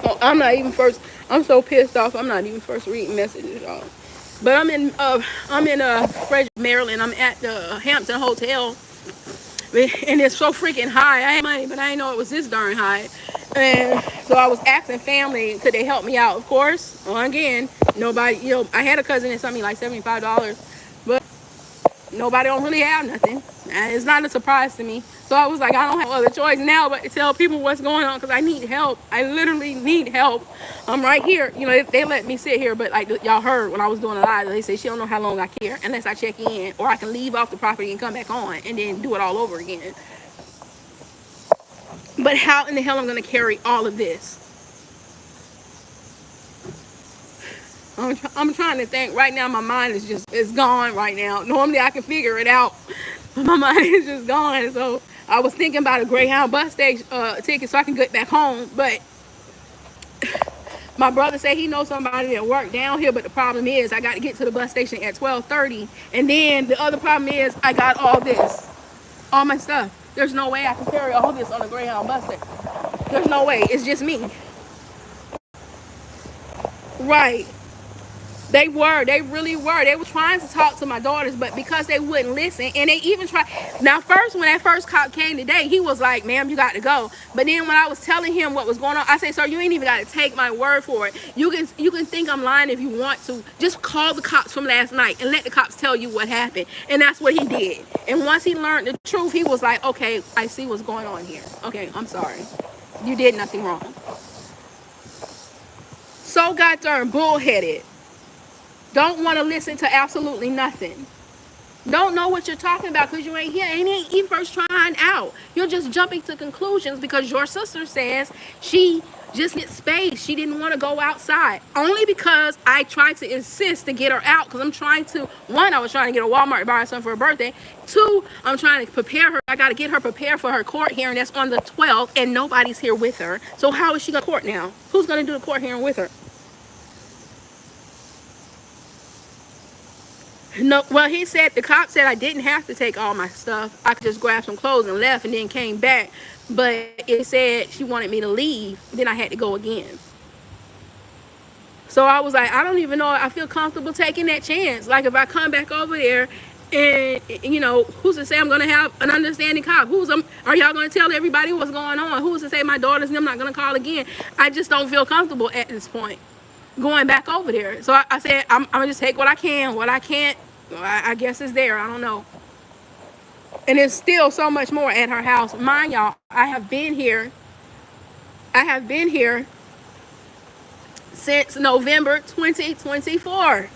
Speaker 3: Oh, I'm not even first. I'm so pissed off. I'm not even first reading messages, y'all. But I'm in Frederick, Maryland. I'm at the Hampton Hotel, and it's so freaking high. I had money, but I didn't know it was this darn high. And so I was asking family, could they help me out? Of course. Well, again, nobody. I had a cousin that sent me like $75, but nobody don't really have nothing. And it's not a surprise to me. So I was like, I don't have other choice now but to tell people what's going on because I need help. I literally need help. I'm right here. They let me sit here, but like y'all heard when I was doing a live, they say she don't know how long I care unless I check in or I can leave off the property and come back on and then do it all over again. But how in the hell I'm going to carry all of this? I'm trying to think. Right now, my mind is gone right now. Normally, I can figure it out. But my mind is just gone. So I was thinking about a Greyhound bus station ticket so I can get back home. But my brother said he knows somebody that work down here. But the problem is I got to get to the bus station at 12:30. And then the other problem is I got all my stuff. There's no way I can carry all this on a Greyhound bus station. There's no way. It's just me. Right. They really were. They were trying to talk to my daughters, but because they wouldn't listen, and they even tried. Now, when that first cop came today, he was like, "Ma'am, you got to go." But then when I was telling him what was going on, I said, "Sir, you ain't even got to take my word for it. You can think I'm lying if you want to. Just call the cops from last night and let the cops tell you what happened." And that's what he did. And once he learned the truth, he was like, "Okay, I see what's going on here. Okay, I'm sorry. You did nothing wrong." So goddamn bullheaded. Don't want to listen to absolutely nothing. Don't know what you're talking about because you ain't here. Ain't even first trying out. You're just jumping to conclusions because your sister says she just needs space. She didn't want to go outside. Only because I tried to insist to get her out because I'm trying to, one, I was trying to get a Walmart to buy her something for her birthday. Two, I'm trying to prepare her. I got to get her prepared for her court hearing that's on the 12th and nobody's here with her. So how is she going to court now? Who's going to do the court hearing with her? No, well, the cop said I didn't have to take all my stuff. I could just grab some clothes and left and then came back. But it said she wanted me to leave. Then I had to go again. So I was like, I don't even know. I feel comfortable taking that chance. Like if I come back over there and, who's to say I'm going to have an understanding cop? Are y'all going to tell everybody what's going on? Who's to say my daughters and them not going to call again? I just don't feel comfortable at this point going back over there. So I said, I'm going to just take what I can. What I can't, I guess it's there. I don't know. And there's still so much more at her house. Mind y'all, I have been here since November 2024.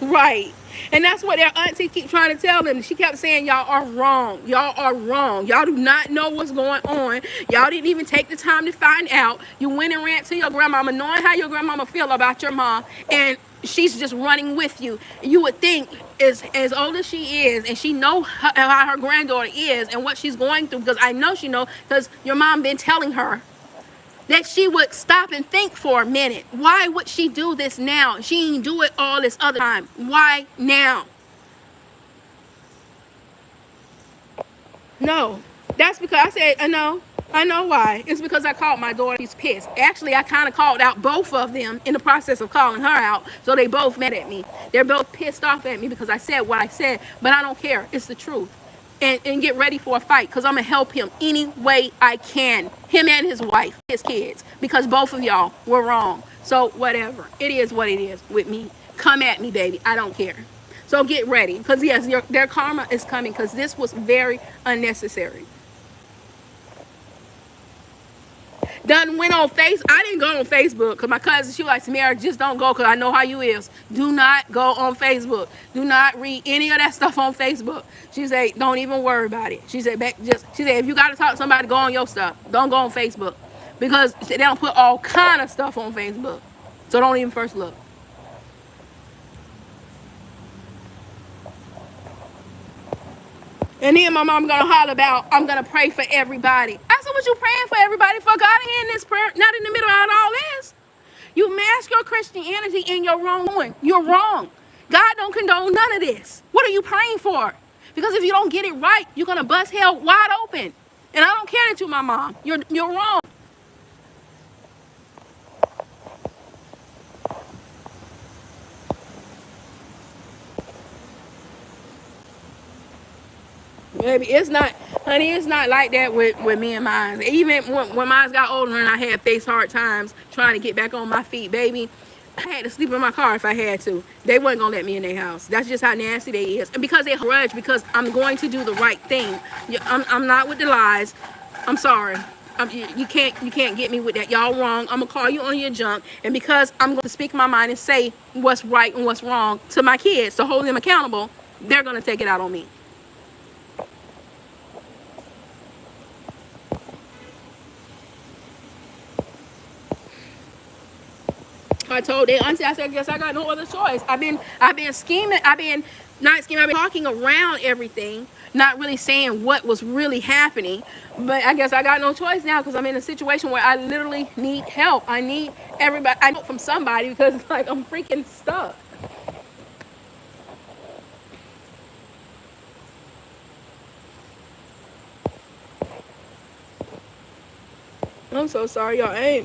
Speaker 3: Right. And that's what their auntie keep trying to tell them. She kept saying, y'all are wrong. Y'all are wrong. Y'all do not know what's going on. Y'all didn't even take the time to find out. You went and ran to your grandmama knowing how your grandmama feel about your mom. And she's just running with you. You would think, as old as she is, and she know how her granddaughter is and what she's going through, because I know she know, because your mom been telling her, that she would stop and think for a minute. Why would she do this now? She didn't do it all this other time. Why now? No, that's because I said, I know why. It's because I called my daughter. She's pissed. Actually, I kind of called out both of them in the process of calling her out. So they both mad at me. They're both pissed off at me because I said what I said, but I don't care. It's the truth. And get ready for a fight, because I'm going to help him any way I can. Him and his wife, his kids, because both of y'all were wrong. So whatever. It is what it is with me. Come at me, baby. I don't care. So get ready, because yes, their karma is coming, because this was very unnecessary. Done went on Facebook. I didn't go on Facebook because my cousin, she likes Mary, just don't go because I know how you is. Do not go on Facebook. Do not read any of that stuff on Facebook. She said, don't even worry about it. She said, if you got to talk to somebody, go on your stuff. Don't go on Facebook, because they don't put all kind of stuff on Facebook. So don't even first look. And then my mom gonna holler about, I'm gonna pray for everybody. I said, what you praying for everybody for? God ain't in this prayer, not in the middle of all this. You mask your Christianity in your wrongdoing. You're wrong. God don't condone none of this. What are you praying for? Because if you don't get it right, you're gonna bust hell wide open. And I don't care that you're my mom. You're wrong. Baby, it's not, honey, it's not like that with me and mine. Even when mine got older and I had faced hard times trying to get back on my feet, baby, I had to sleep in my car if I had to. They wasn't gonna let me in their house. That's just how nasty they is. And because they grudge, because I'm going to do the right thing. I'm not with the lies. I'm sorry. You can't get me with that. Y'all wrong. I'm gonna call you on your junk. And because I'm going to speak my mind and say what's right and what's wrong to my kids to hold them accountable, they're gonna take it out on me. I told their auntie, I said, I guess I got no other choice. I've been scheming, I've been not scheming, I've been talking around everything, not really saying what was really happening. But I guess I got no choice now, because I'm in a situation where I literally need help. I need everybody, I know from somebody, because it's like I'm freaking stuck. I'm so sorry, y'all.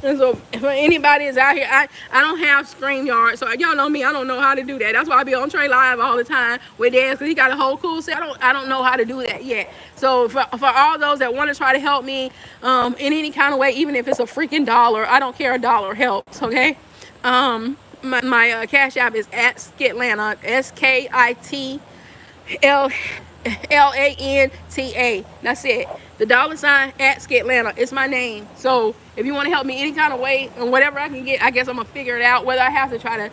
Speaker 3: And so if anybody is out here, I don't have StreamYard, so y'all know me, I don't know how to do that. That's why I be on Trey Live all the time with Dad, because he got a whole cool set. I don't know how to do that yet. So for all those that want to try to help me in any kind of way, even if it's a freaking dollar, I don't care, a dollar helps, okay? My Cash App is at SkitLanta, SkitLanta. That's it. The $ at SkitLanta. It's my name. So if you want to help me any kind of way and whatever I can get, I guess I'm gonna figure it out. Whether I have to try to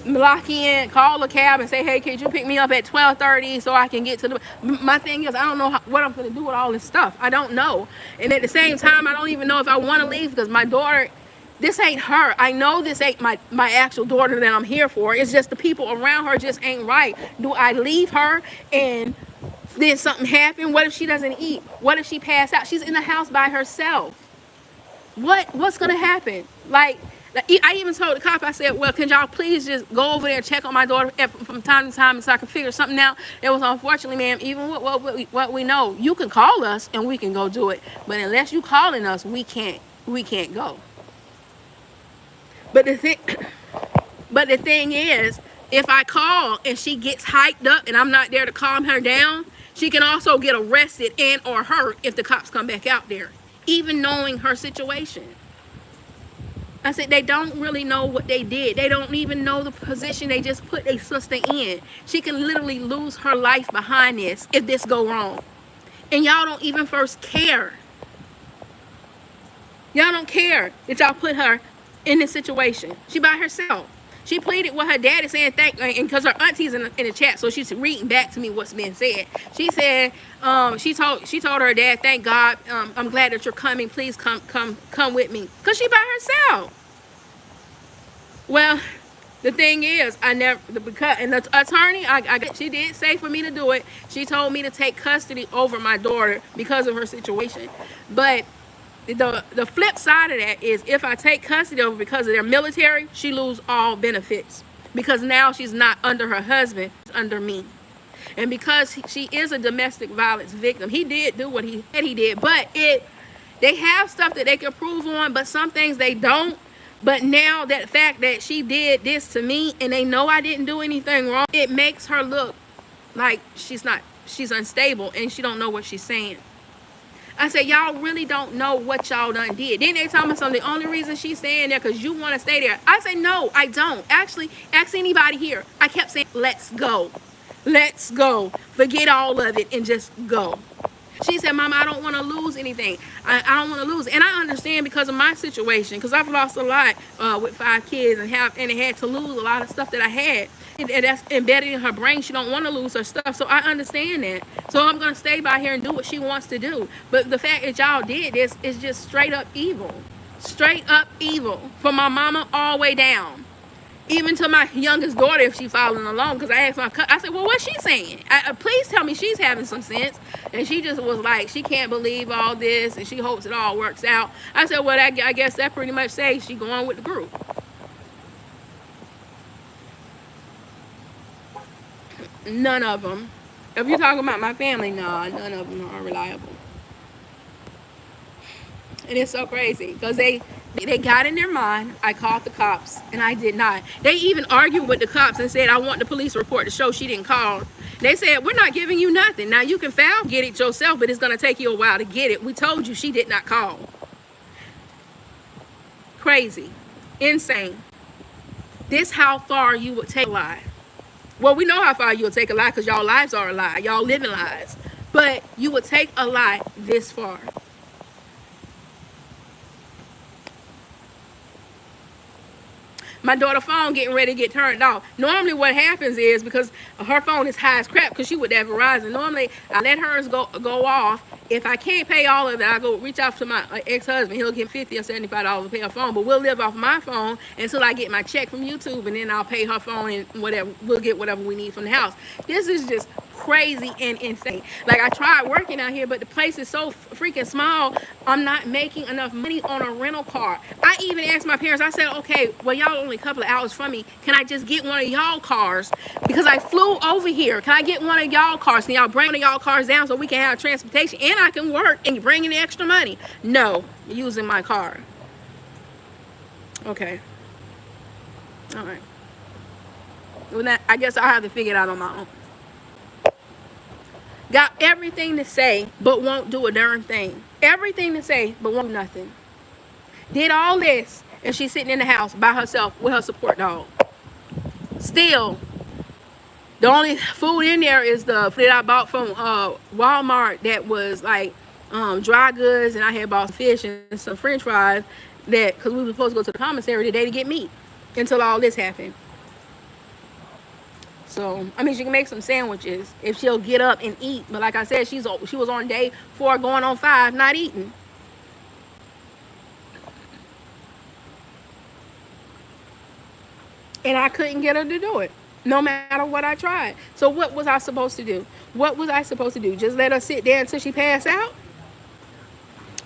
Speaker 3: lock in, call a cab and say, hey, could you pick me up at 12:30 so I can get to the. My thing is, I don't know what I'm gonna do with all this stuff. I don't know. And at the same time, I don't even know if I want to leave, because my daughter, this ain't her. I know this ain't my actual daughter that I'm here for. It's just the people around her just ain't right. Do I leave her and then something happen? What if she doesn't eat? What if she pass out? She's in the house by herself. What's gonna happen? Like I even told the cop, I said, well, can y'all please just go over there and check on my daughter from time to time so I can figure something out. It was, unfortunately, ma'am, even with what we know, you can call us and we can go do it, but unless you calling us, we can't go. But the thing is, if I call and she gets hyped up and I'm not there to calm her down, she can also get arrested and or hurt if the cops come back out there, even knowing her situation. I said, they don't really know what they did. They don't even know the position they just put their sister in. She can literally lose her life behind this if this go wrong. And y'all don't even first care. Y'all don't care that y'all put her in this situation. She by herself. She pleaded with her daddy saying thank, and because her auntie's in the chat, so she's reading back to me what's being said. She said, she told her dad, thank God, I'm glad that you're coming. Please come with me, cause she by herself. Well, the thing is, I never because and the attorney, she did say for me to do it. She told me to take custody over my daughter because of her situation, but the flip side of that is if I take custody of her because of their military, she lose all benefits because now she's not under her husband, she's under me. And because she is a domestic violence victim, he did do what he said he did, but they have stuff that they can prove on, but some things they don't. But now that fact that she did this to me and they know I didn't do anything wrong, it makes her look like she's unstable and she don't know what she's saying. I said, y'all really don't know what y'all done did. Then they tell me something, the only reason she's staying there because you want to stay there. I said, no, I don't. Actually, ask anybody here. I kept saying, let's go. Let's go. Forget all of it and just go. She said, Mama, I don't want to lose anything. I don't want to lose. And I understand because of my situation, because I've lost a lot with 5 kids and had to lose a lot of stuff that I had. And that's embedded in her brain. She don't want to lose her stuff. So I understand that. So I'm going to stay by here and do what she wants to do. But the fact that y'all did this is just straight up evil. Straight up evil. From my mama all the way down. Even to my youngest daughter, if she following along, because I asked I said, well, what's she saying? Please tell me she's having some sense. And she just was like, she can't believe all this, and she hopes it all works out. I said, well, I guess that pretty much says she going with the group. None of them. If you're talking about my family, nah, none of them are reliable. And it's so crazy because they got in their mind, I called the cops, and I did not. They even argued with the cops and said, I want the police report to show she didn't call. They said, we're not giving you nothing. Now, you can file, get it yourself, but it's going to take you a while to get it. We told you she did not call. Crazy. Insane. This how far you would take a lie. Well, we know how far you'll take a lie because y'all lives are a lie. Y'all living lies. But you would take a lie this far. My daughter's phone getting ready to get turned off. Normally what happens is, because her phone is high as crap because she would have Verizon, normally I let hers go off. If I can't pay all of it, I go reach out to my ex-husband. He'll give $50 or $75 to pay her phone, but we'll live off my phone until I get my check from YouTube, and then I'll pay her phone and whatever. We'll get whatever we need from the house. This is just crazy and insane. Like, I tried working out here, but the place is so freaking small. I'm not making enough money on a rental car. I even asked my parents, I said, okay, well, y'all only a couple of hours from me. Can I just get one of y'all cars? Because I flew over here. Can I get one of y'all cars? Can y'all bring one of y'all cars down so we can have transportation and I can work and bring in the extra money? No, using my car. Okay. All right. Well, I guess I'll have to figure it out on my own. Got everything to say, but won't do a darn thing. Everything to say, but won't do nothing. Did all this, and she's sitting in the house by herself with her support dog. Still, the only food in there is the food that I bought from Walmart that was like dry goods, and I had bought some fish and some French fries that, because we were supposed to go to the commissary today to get meat until all this happened. So, I mean, she can make some sandwiches if she'll get up and eat. But like I said, she was on day 4 going on 5 not eating. And I couldn't get her to do it, no matter what I tried. So what was I supposed to do? What was I supposed to do? Just let her sit there until she passed out?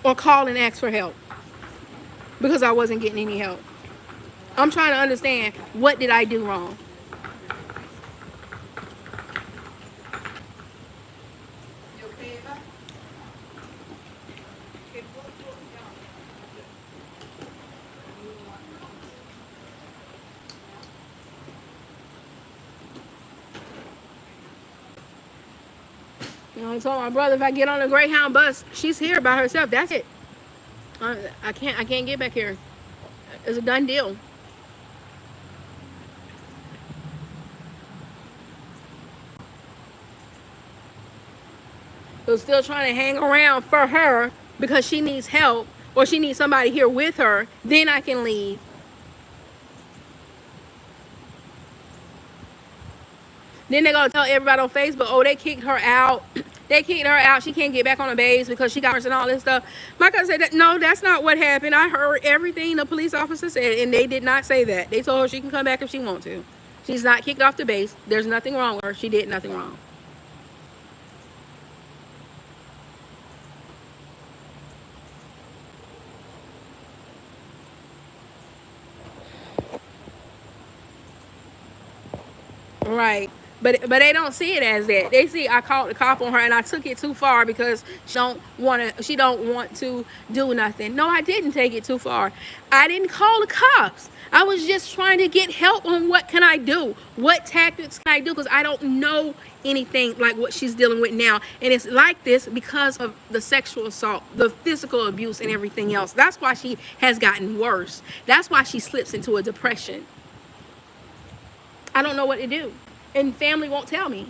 Speaker 3: Or call and ask for help? Because I wasn't getting any help. I'm trying to understand, what did I do wrong? You know, I told my brother, if I get on a Greyhound bus, she's here by herself. That's it. I can't get back here. It's a done deal. So still trying to hang around for her because she needs help or she needs somebody here with her. Then I can leave. Then they gonna tell everybody on Facebook, oh, they kicked her out. They kicked her out. She can't get back on the base because she got and all this stuff. My cousin said that no, that's not what happened. I heard everything the police officer said, and they did not say that. They told her she can come back if she wants to. She's not kicked off the base. There's nothing wrong with her. She did nothing wrong. Right. But they don't see it as that. They see I called the cop on her and I took it too far because she don't want to do nothing. No, I didn't take it too far. I didn't call the cops. I was just trying to get help on what can I do? What tactics can I do? Because I don't know anything like what she's dealing with now. And it's like this because of the sexual assault, the physical abuse and everything else. That's why she has gotten worse. That's why she slips into a depression. I don't know what to do. And family won't tell me.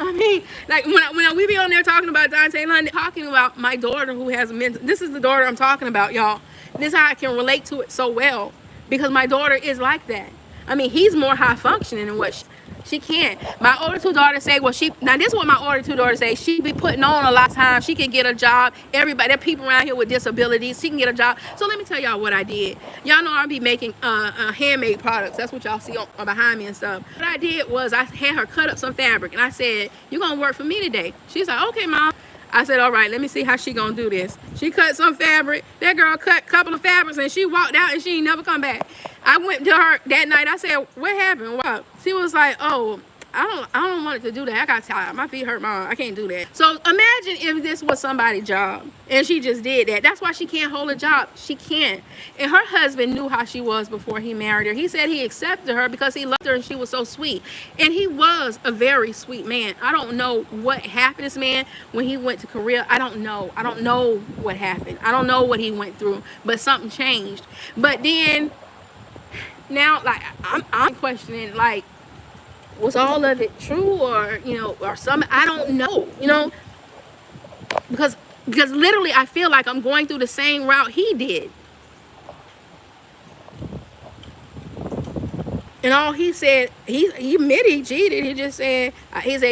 Speaker 3: I mean, like when we be on there talking about Dante London, talking about my daughter who has mental. This is the daughter I'm talking about, y'all. This is how I can relate to it so well because my daughter is like that. I mean, he's more high functioning than what she can. My older two daughters say, well, now this is what my older two daughters say. She be putting on a lot of time. She can get a job. Everybody, there are people around here with disabilities. She can get a job. So let me tell y'all what I did. Y'all know I be making handmade products. That's what y'all see behind me and stuff. What I did was I had her cut up some fabric and I said, you're going to work for me today. She's like, okay, Mom. I said, all right, let me see how she gonna do this. She cut some fabric. That girl cut a couple of fabrics and she walked out and she ain't never come back. I went to her that night. I said, what happened? What? She was like, oh, I don't want it to do that. I got tired. My feet hurt, Mom. I can't do that. So imagine if this was somebody's job and she just did that. That's why she can't hold a job. She can't. And her husband knew how she was before he married her. He said he accepted her because he loved her and she was so sweet. And he was a very sweet man. I don't know what happened to this man when he went to Korea. I don't know. I don't know what happened. I don't know what he went through, but something changed. But then now, like, I'm questioning, like, was all of it true or, or some, I don't know, because literally I feel like I'm going through the same route he did. And all he said, he admitted he cheated. He just said,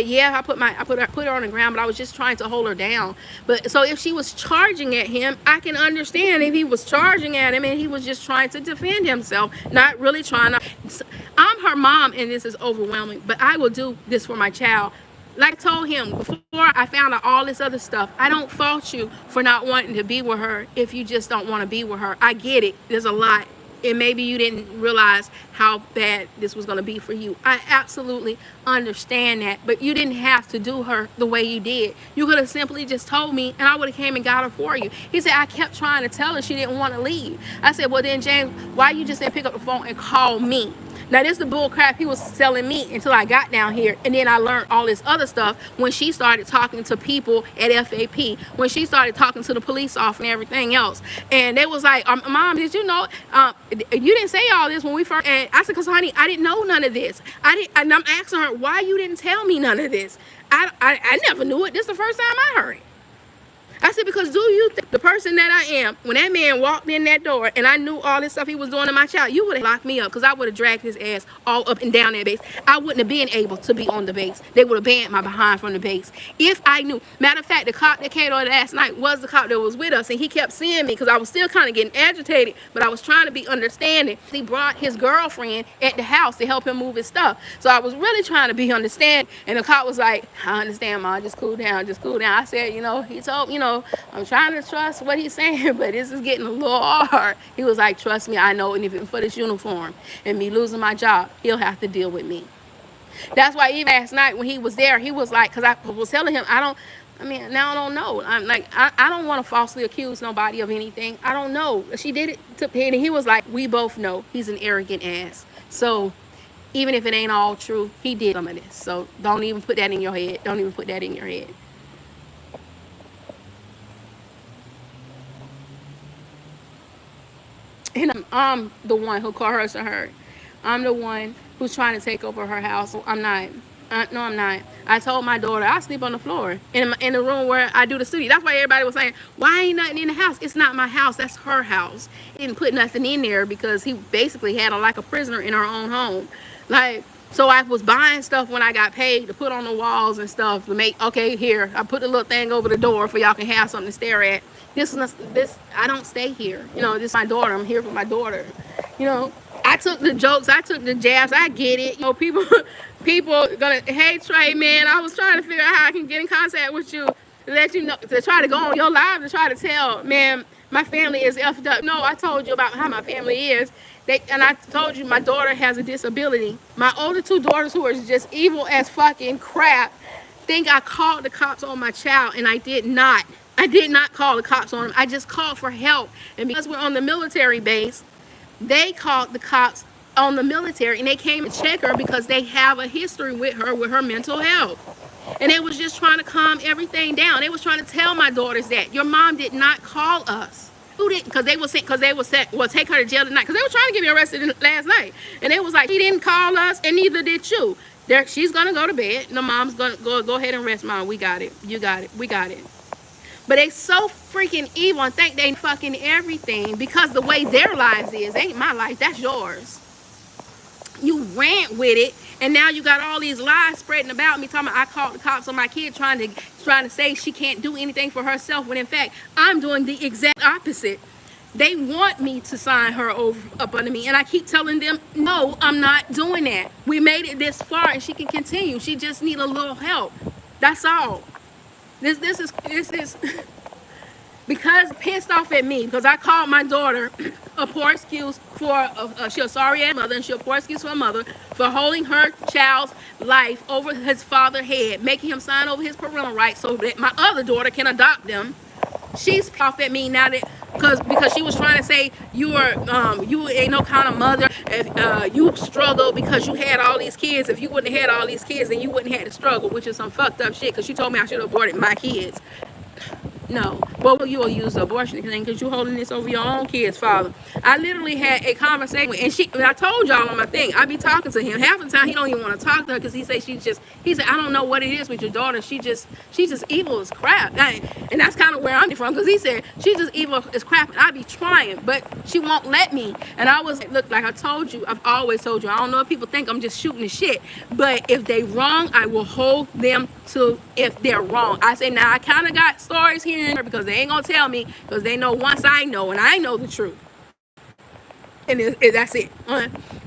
Speaker 3: yeah, I put her on the ground, but I was just trying to hold her down. But so if she was charging at him, I can understand if he was charging at him and he was just trying to defend himself, not really trying to. I'm her mom, and this is overwhelming, but I will do this for my child. Like I told him before I found out all this other stuff, I don't fault you for not wanting to be with her if you just don't want to be with her. I get it. There's a lot. And maybe you didn't realize how bad this was going to be for you. I absolutely understand that. But you didn't have to do her the way you did. You could have simply just told me, and I would have came and got her for you. He said, I kept trying to tell her she didn't want to leave. I said, well, then, James, why you just didn't pick up the phone and call me? Now, this is the bull crap he was selling me until I got down here. And then I learned all this other stuff when she started talking to people at FAP, when she started talking to the police officer and everything else. And they was like, Mom, did you know, you didn't say all this when we first, and I said, because honey, I didn't know none of this. And I'm asking her, why you didn't tell me none of this? I never knew it. This is the first time I heard it. I said, because do you think the person that I am, when that man walked in that door and I knew all this stuff he was doing to my child, you would have locked me up because I would have dragged his ass all up and down that base. I wouldn't have been able to be on the base. They would have banned my behind from the base. If I knew. Matter of fact, the cop that came on last night was the cop that was with us, and he kept seeing me because I was still kind of getting agitated, but I was trying to be understanding. He brought his girlfriend at the house to help him move his stuff. So I was really trying to be understanding, and the cop was like, I understand, Mom, just cool down, just cool down. I said, he told, I'm trying to trust what he's saying, but this is getting a little hard. He was like, trust me, I know, and if it's for this uniform and me losing my job, he'll have to deal with me. That's why even last night when he was there, he was like, because I was telling him, now I don't know. I'm like, I don't want to falsely accuse nobody of anything. I don't know. She did it to him, and he was like, we both know he's an arrogant ass. So even if it ain't all true, he did some of this. So don't even put that in your head. Don't even put that in your head. And I'm the one who coerced her. I'm the one who's trying to take over her house. I'm not. No, I'm not. I told my daughter I sleep on the floor in the room where I do the studio. That's why everybody was saying, why ain't nothing in the house? It's not my house. That's her house. He didn't put nothing in there because he basically had her like a prisoner in her own home. Like, So I was buying stuff when I got paid to put on the walls and stuff to make, okay, here, I put the little thing over the door for y'all can have something to stare at. This, I don't stay here. You know, this is my daughter. I'm here for my daughter. You know, I took the jokes, I took the jabs, I get it. You know, people gonna, hey Trey, man, I was trying to figure out how I can get in contact with you to let you know, to try to go on your live to try to tell, man, my family is effed up. No, I told you about how my family is. And I told you my daughter has a disability. My older two daughters, who are just evil as fucking crap, think I called the cops on my child, and I did not. I did not call the cops on him. I just called for help. And because we're on the military base, they called the cops on the military, and they came to check her because they have a history with her mental health. And they was just trying to calm everything down. They was trying to tell my daughters that your mom did not call us. Who didn't? Because they was well, take her to jail tonight. Because they were trying to get me arrested last night. And they was like, he didn't call us, and neither did you. She's gonna go to bed. And the mom's gonna go ahead and rest. Mom, we got it. You got it. We got it. But they so freaking evil and think they fucking everything because the way their lives is ain't my life. That's yours. You rant with it, and now you got all these lies spreading about me, talking about I called the cops on my kid, trying to say she can't do anything for herself, when in fact I'm doing the exact opposite. They want me to sign her over up under me, and I keep telling them, no, I'm not doing that. We made it this far, and she can continue. She just need a little help. That's all. This is because pissed off at me because I called my daughter a poor excuse for she's a sorry ass mother, and she's a poor excuse for her mother for holding her child's life over his father's head, making him sign over his parental rights so that my other daughter can adopt them. She's off at me now that because she was trying to say you ain't no kind of mother. If you struggle because you had all these kids. If you wouldn't have had all these kids, then you wouldn't have to struggle, which is some fucked up shit. Because she told me I should have aborted my kids. No. Well, you will use the abortion thing because you're holding this over your own kids, father. I literally had a conversation, and I told y'all on my thing, I be talking to him. Half the time he don't even want to talk to her because he said I don't know what it is with your daughter. She's just evil as crap. And that's kind of where I'm from, because he said she's just evil as crap, and I be trying, but she won't let me. And I was like, look, like I told you, I've always told you, I don't know if people think I'm just shooting the shit, but if they wrong, I will hold them to if they're wrong. I say, now I kind of got stories here and there because they ain't gonna tell me, because they know once I know, and I know the truth, and that's it.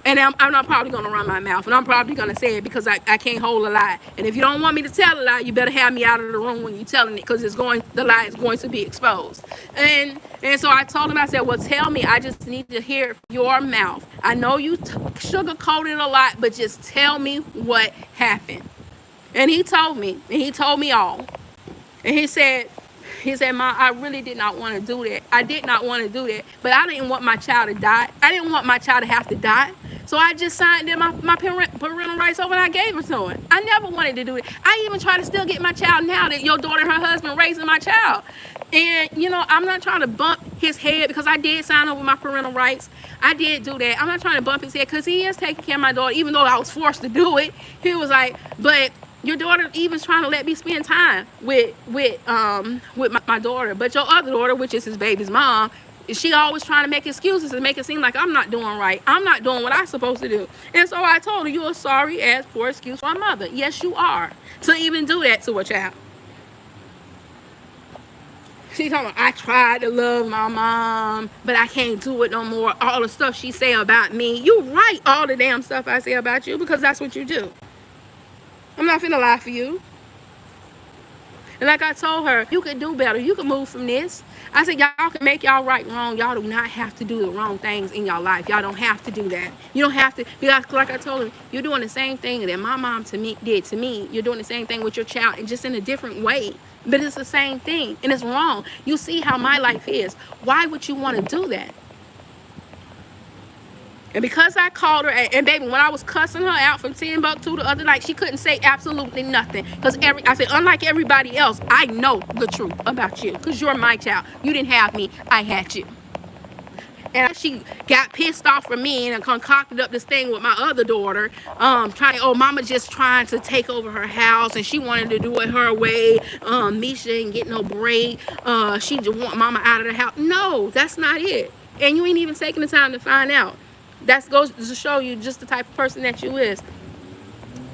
Speaker 3: And I'm not probably gonna run my mouth, and I'm probably gonna say it because I can't hold a lie. And if you don't want me to tell a lie, you better have me out of the room when you're telling it, because the lie is going to be exposed. And so I told him, I said, well, tell me. I just need to hear it from your mouth. I know you sugarcoated a lot, but just tell me what happened. And he told me, all. And he said, Ma, I really did not want to do that. I did not want to do that. But I didn't want my child to die. I didn't want my child to have to die. So I just signed in my parental rights over, and I gave it to him. I never wanted to do it. I even try to still get my child now that your daughter and her husband raising my child. And, I'm not trying to bump his head because I did sign over my parental rights. I did do that. I'm not trying to bump his head because he is taking care of my daughter, even though I was forced to do it. He was like, but your daughter even's trying to let me spend time with my daughter, but your other daughter, which is his baby's mom, she always trying to make excuses and make it seem like I'm not doing right. I'm not doing what I'm supposed to do. And so I told her, you're a sorry ass poor excuse for a mother. Yes, you are, to even do that to a child. She's talking about, I tried to love my mom, but I can't do it no more. All the stuff she say about me. You write all the damn stuff I say about you because that's what you do. I'm not finna lie for you. And like I told her, you could do better. You could move from this. I said, y'all can make y'all right wrong. Y'all do not have to do the wrong things in your life. Y'all don't have to do that. You don't have to. Because like I told her, you're doing the same thing that my mom did to me. You're doing the same thing with your child, and just in a different way. But it's the same thing, and it's wrong. You see how my life is. Why would you want to do that? And because I called her, and baby, when I was cussing her out from Timbuktu the other night, she couldn't say absolutely nothing. Because I said, unlike everybody else, I know the truth about you. Because you're my child. You didn't have me. I had you. And she got pissed off from me and concocted up this thing with my other daughter, mama just trying to take over her house, and she wanted to do it her way. Misha didn't get no break. She just want mama out of the house. No, that's not it. And you ain't even taking the time to find out. That goes to show you just the type of person that you is.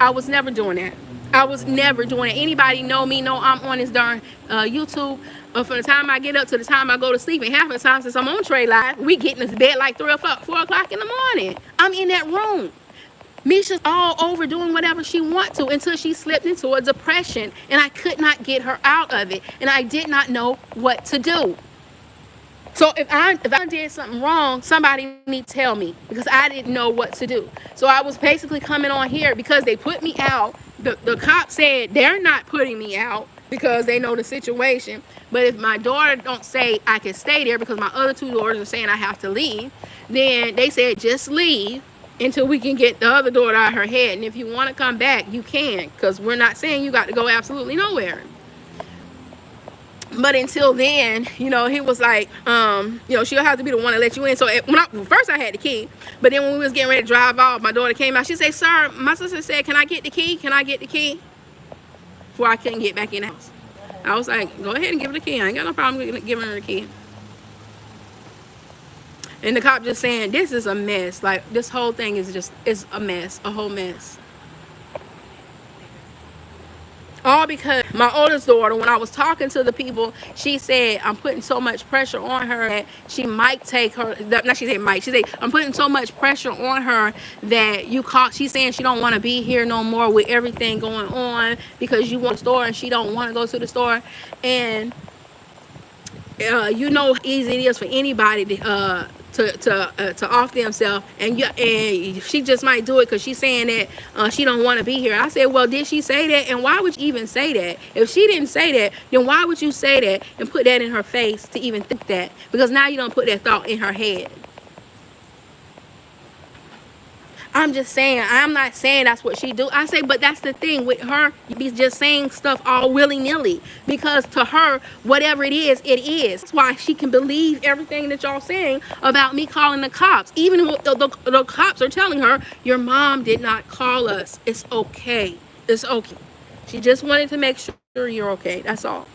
Speaker 3: I was never doing that. I was never doing it. Anybody know me? Know I'm on this darn YouTube. From the time I get up to the time I go to sleep, and half the time since I'm on Trey Live, we get in this bed like 3 o'clock, 4 o'clock in the morning. I'm in that room. Misha's all over doing whatever she wants to until she slipped into a depression, and I could not get her out of it, and I did not know what to do. So if I did something wrong, somebody need to tell me because I didn't know what to do. So I was basically coming on here because they put me out. The cop said they're not putting me out because they know the situation. But if my daughter don't say I can stay there because my other two daughters are saying I have to leave, then they said just leave until we can get the other daughter out of her head. And if you want to come back, you can, because we're not saying you got to go absolutely nowhere. But until then, he was like, she'll have to be the one to let you in. So first I had the key, but then when we was getting ready to drive off, my daughter came out. She said, "Sir, my sister said, can I get the key? Can I get the key?" Before I couldn't get back in the house. I was like, go ahead and give her the key. I ain't got no problem giving her the key. And the cop just saying, this is a mess. Like, this whole thing is a mess, a whole mess. All because my oldest daughter, when I was talking to the people, she said, I'm putting so much pressure on her that she might take her, not she said might, she said, I'm putting so much pressure on her that she's saying she don't want to be here no more with everything going on because you want to store and she don't want to go to the store. And how easy it is for anybody to off themselves, and she just might do it because she's saying that she don't want to be here. I said, well, did she say that? And why would you even say that? If she didn't say that, then why would you say that and put that in her face to even think that? Because now you don't put that thought in her head. I'm just saying, I'm not saying that's what she do. I say, but that's the thing with her. You be just saying stuff all willy-nilly. Because to her, whatever it is, it is. That's why she can believe everything that y'all saying about me calling the cops. Even when the cops are telling her, your mom did not call us. It's okay. It's okay. She just wanted to make sure you're okay. That's all.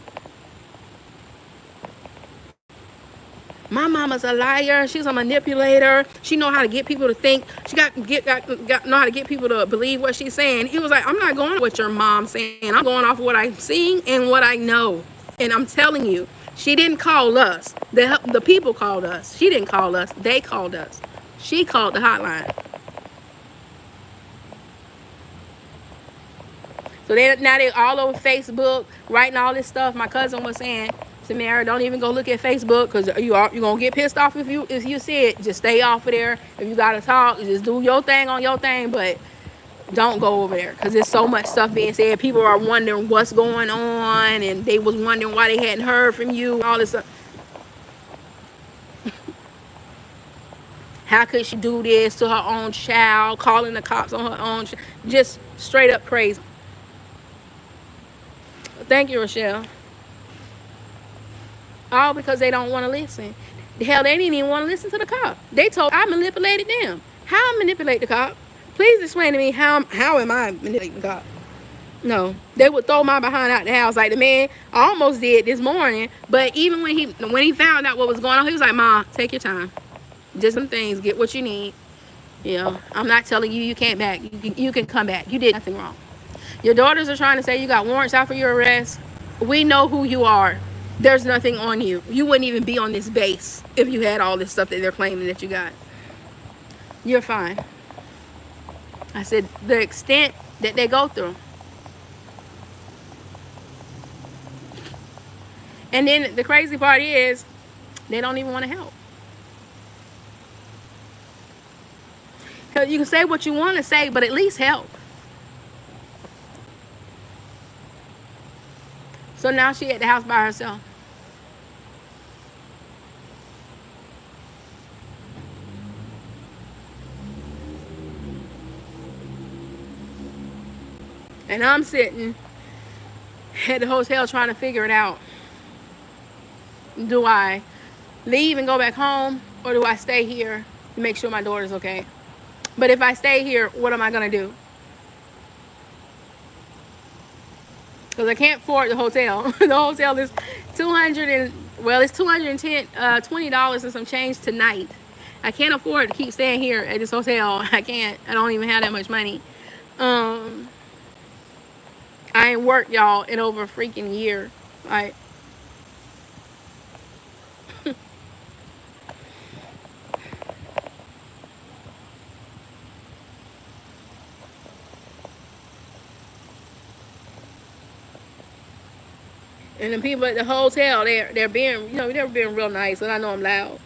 Speaker 3: My mama's a liar. She's a manipulator. She know how to get people to think. She got know how to get people to believe what she's saying. He was like, I'm not going off what your mom's saying. I'm going off of what I'm seeing and what I know. And I'm telling you, she didn't call us. The people called us. She didn't call us. They called us. She called the hotline. So now they all over Facebook writing all this stuff. My cousin was saying, Samara, don't even go look at Facebook because you're gonna get pissed off if you see it. Just stay off of there. If you gotta talk, just do your thing on your thing, but don't go over there because there's so much stuff being said. People are wondering what's going on, and they was wondering why they hadn't heard from you. All this stuff. How could she do this to her own child? Calling the cops on her own, just straight up crazy. Thank you, Rochelle. All because they don't want to listen. Hell, they didn't even want to listen to the cop. They told I manipulated them. How I manipulate the cop? Please explain to me how am I manipulating the cop? No, they would throw my behind out the house like the man almost did this morning. But even when he found out what was going on, he was like, "Ma, take your time. Just some things. Get what you need. I'm not telling you can't back. You can come back. You did nothing wrong. Your daughters are trying to say you got warrants out for your arrest. We know who you are. There's nothing on you. You wouldn't even be on this base if you had all this stuff that they're claiming that you got. You're fine." I said, the extent that they go through. And then the crazy part is, they don't even want to help. Because you can say what you want to say, but at least help. So now she at the house by herself. And I'm sitting at the hotel trying to figure it out. Do I leave and go back home, or do I stay here and make sure my daughter's okay? But if I stay here, what am I going to do? Because I can't afford the hotel. The hotel is $210, $20 and some change tonight. I can't afford to keep staying here at this hotel. I can't. I don't even have that much money. I ain't worked, y'all, in over a freaking year. Like, and the people at the hotel, they're being, they're being real nice, and I know I'm loud.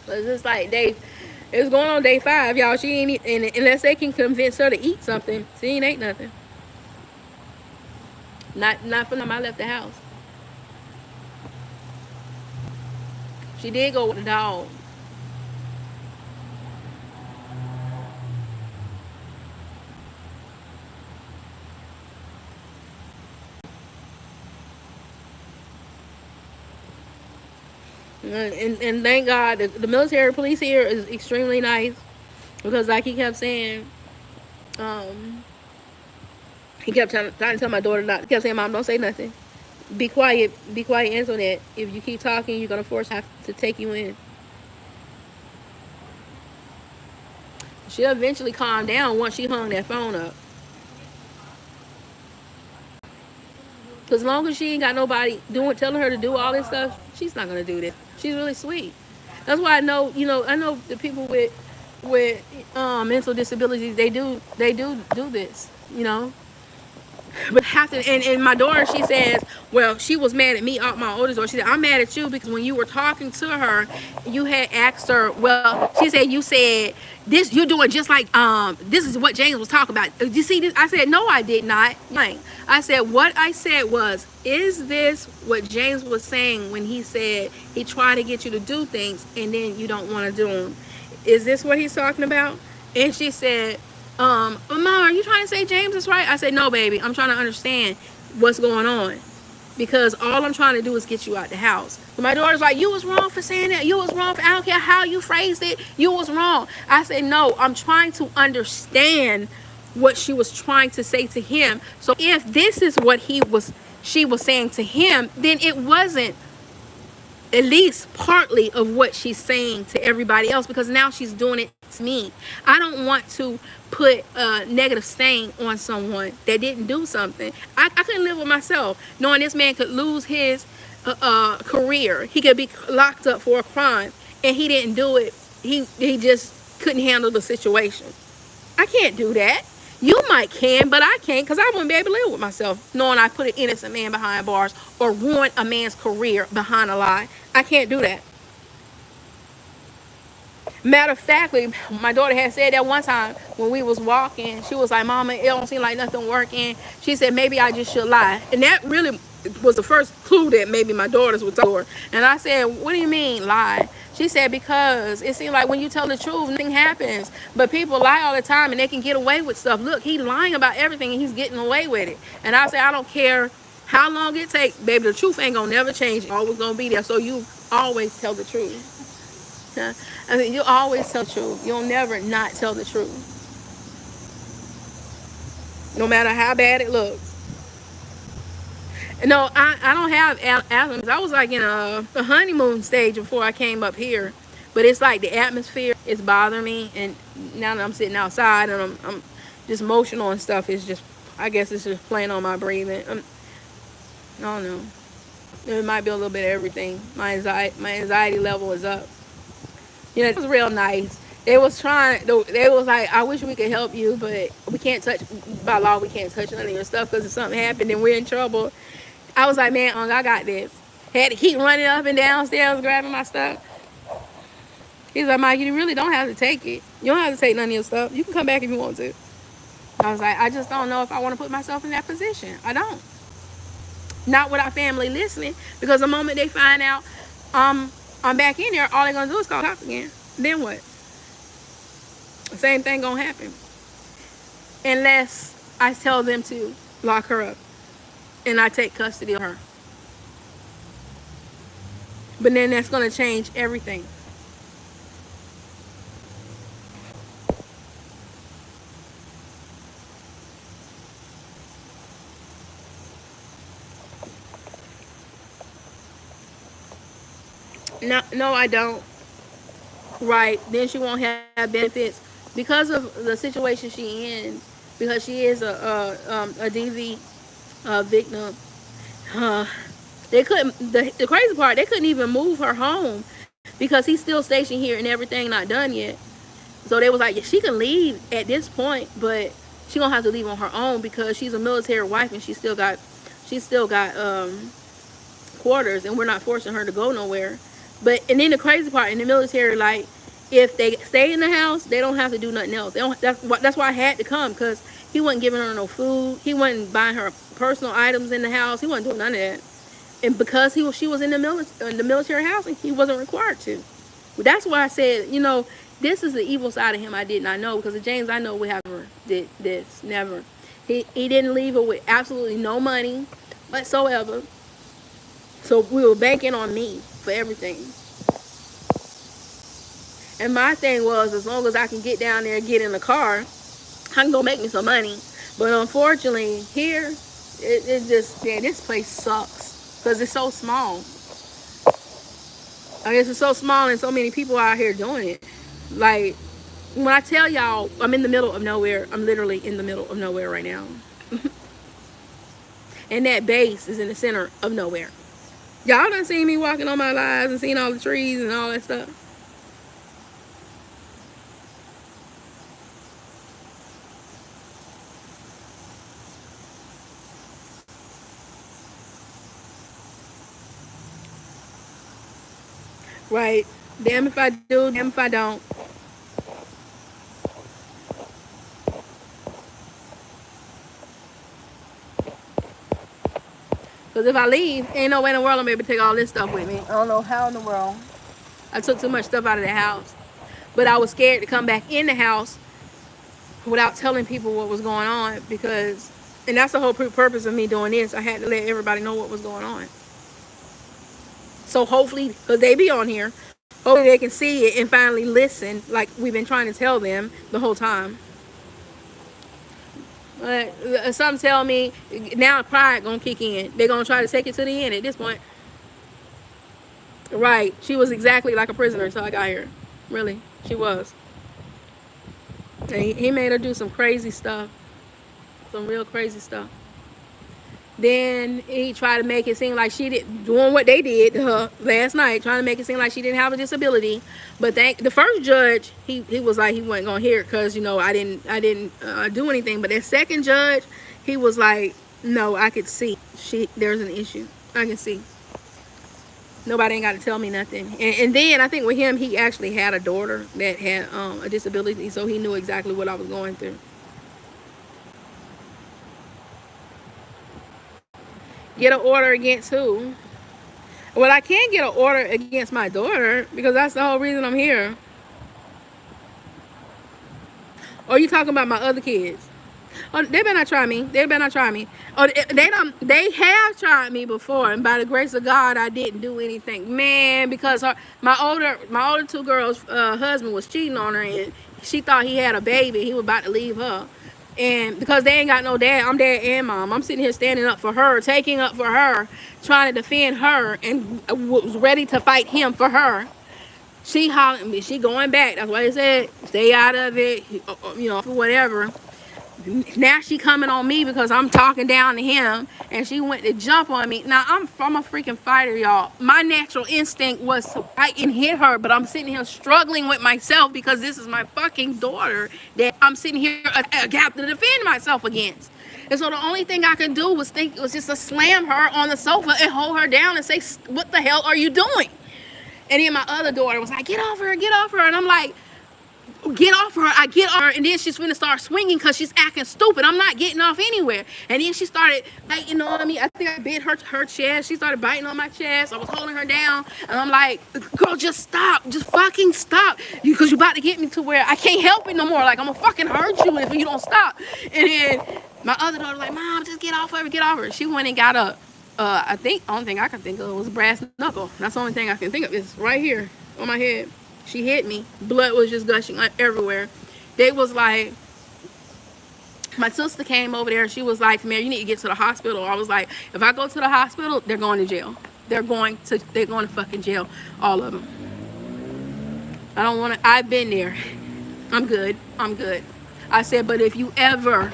Speaker 3: But it's just like it's going on day 5, y'all. She ain't and unless they can convince her to eat something, she ain't ate nothing. Not from the time I left the house. She did go with the dog. And thank God the military police here is extremely nice, because like he kept saying, um, he kept trying to tell my daughter not. He kept saying, "Mom, don't say nothing. Be quiet, Antoinette. If you keep talking, you're gonna force have to take you in." She eventually calmed down once she hung that phone up. Cause as long as she ain't got nobody telling her to do all this stuff, she's not gonna do this. She's really sweet. That's why I know, I know the people with mental disabilities, they do this, But have to, and my daughter, she says, well, she was mad at me, my oldest daughter. She said, I'm mad at you because when you were talking to her, you had asked her, well, she said, you said, this, you're doing just like, this is what James was talking about. You see this? I said, no, I did not. I said, what I said was, is this what James was saying when he said he tried to get you to do things and then you don't want to do them? Is this what he's talking about? And she said, Mom, are you trying to say James is right? I said, no, baby. I'm trying to understand what's going on. Because all I'm trying to do is get you out the house. But my daughter's like, you was wrong for saying that. You was wrong for, I don't care how you phrased it. You was wrong. I said, no, I'm trying to understand what she was trying to say to him. So if this is what she was saying to him, then it wasn't at least partly of what she's saying to everybody else, because now she's doing it to me. I don't want to put a negative stain on someone that didn't do something. I couldn't live with myself knowing this man could lose his career. He could be locked up for a crime and he didn't do it. He just couldn't handle the situation. I can't do that. You might can, but I can't, because I wouldn't be able to live with myself knowing I put an innocent man behind bars or ruin a man's career behind a lie. I can't do that. Matter of factly, my daughter had said that one time when we was walking. She was like, Mama, it don't seem like nothing working. She said, maybe I just should lie. And that really was the first clue that maybe my daughters would tell her. And I said, what do you mean lie? She said, because it seems like when you tell the truth, nothing happens. But people lie all the time and they can get away with stuff. Look, he's lying about everything and he's getting away with it. And I said, I don't care how long it takes, baby, the truth ain't gonna never change. It's always gonna be there. So you always tell the truth. I mean, you always tell the truth. You'll never not tell the truth. No matter how bad it looks. No, I don't have asthma. I was like in a honeymoon stage before I came up here. But it's like the atmosphere is bothering me. And now that I'm sitting outside and I'm just emotional and stuff, it's just, I guess it's just playing on my breathing. I don't know. It might be a little bit of everything. My anxiety level is up. It was real nice. They was like, I wish we could help you, but we can't touch, by law, we can't touch none of your stuff because if something happened and we're in trouble. I was like, man, I got this. Had to keep running up and downstairs grabbing my stuff. He's like, Mike, you really don't have to take it. You don't have to take none of your stuff. You can come back if you want to. I was like, I just don't know if I want to put myself in that position. I don't. Not with our family listening, because the moment they find out I'm back in there, all they're going to do is call the cops again. Then what? The same thing going to happen. Unless I tell them to lock her up and I take custody of her. But then that's going to change everything. No, no, I don't. Right. Then she won't have benefits because of the situation she in. Because she is a DV victim. Uh, they couldn't. The crazy part, they couldn't even move her home because he's still stationed here and everything not done yet. So they was like, yeah, she can leave at this point, but she gonna have to leave on her own because she's a military wife and she still got quarters, and we're not forcing her to go nowhere. But and then the crazy part in the military, like if they stay in the house, they don't have to do nothing else. They don't, that's why I had to come because he wasn't giving her no food. He wasn't buying her personal items in the house. He wasn't doing none of that. And because she was in the military housing, he wasn't required to. But that's why I said, this is the evil side of him I did not know because the James I know would have never did this. Never. He didn't leave her with absolutely no money whatsoever. So we were banking on me for everything. And my thing was, as long as I can get down there and get in the car, I can go make me some money. But unfortunately, here, it just, yeah, this place sucks because it's so small. I guess it's so small and so many people out here doing it. Like, when I tell y'all, I'm in the middle of nowhere. I'm literally in the middle of nowhere right now. And that base is in the center of nowhere. Y'all done seen me walking on my lives and seen all the trees and all that stuff. Right. Damn if I do, damn if I don't. Because if I leave, ain't no way in the world I'm able to take all this stuff with me. I don't know how in the world. I took too much stuff out of the house. But I was scared to come back in the house without telling people what was going on because, and that's the whole purpose of me doing this. I had to let everybody know what was going on. So hopefully, because they be on here, hopefully they can see it and finally listen like we've been trying to tell them the whole time. But some tell me now pride gonna kick in. They're gonna try to take it to the end at this point. Right. She was exactly like a prisoner until I got here. Really. She was. And he made her do some crazy stuff. Some real crazy stuff. Then he tried to make it seem like she did doing what they did to her last night, trying to make it seem like she didn't have a disability. But the first judge, he was like he wasn't gonna hear it because I didn't do anything. But that second judge, he was like, no, I could see there's an issue. I can see. Nobody ain't got to tell me nothing. And then I think with him, he actually had a daughter that had a disability, so he knew exactly what I was going through. Get an order against who? Well, I can't get an order against my daughter because that's the whole reason I'm here. Or you talking about my other kids? Oh, they better not try me. They better not try me. Oh, they don't. They have tried me before, and by the grace of God, I didn't do anything, man. Because my older two girls' husband was cheating on her, and she thought he had a baby. He was about to leave her, and because they ain't got no dad, I'm dad and mom. I'm sitting here standing up for her, taking up for her, trying to defend her, and was ready to fight him for her. She hollering at me. She going back. That's why they said stay out of it. For whatever. Now she coming on me because I'm talking down to him, and she went to jump on me. Now I'm a freaking fighter, y'all. My natural instinct was to fight and hit her, but I'm sitting here struggling with myself because this is my fucking daughter that I'm sitting here got to defend myself against. And so the only thing I could do was just to slam her on the sofa and hold her down and say, "What the hell are you doing?" And then my other daughter was like, "Get off her, get off her," and I'm like, get off her. I get off her, and then she's gonna start swinging because she's acting stupid. I'm not getting off anywhere. And then she started biting on me. I think I bit her chest. She started biting on my chest. I was holding her down, and I'm like, girl, just stop. Just fucking stop. Because you're about to get me to where I can't help it no more. Like, I'm gonna fucking hurt you if you don't stop. And then my other daughter was like, Mom, just get off her, get off her. She went and got up. I think, the only thing I can think of was a brass knuckle. That's the only thing I can think of. It's right here on my head. She hit me. Blood was just gushing everywhere. They was like, my sister came over there. She was like, "Man, you need to get to the hospital." I was like, if I go to the hospital, they're going to jail. they're going to fucking jail, all of them. I don't want to. I've been there. I'm good. I'm good. I said, but if you ever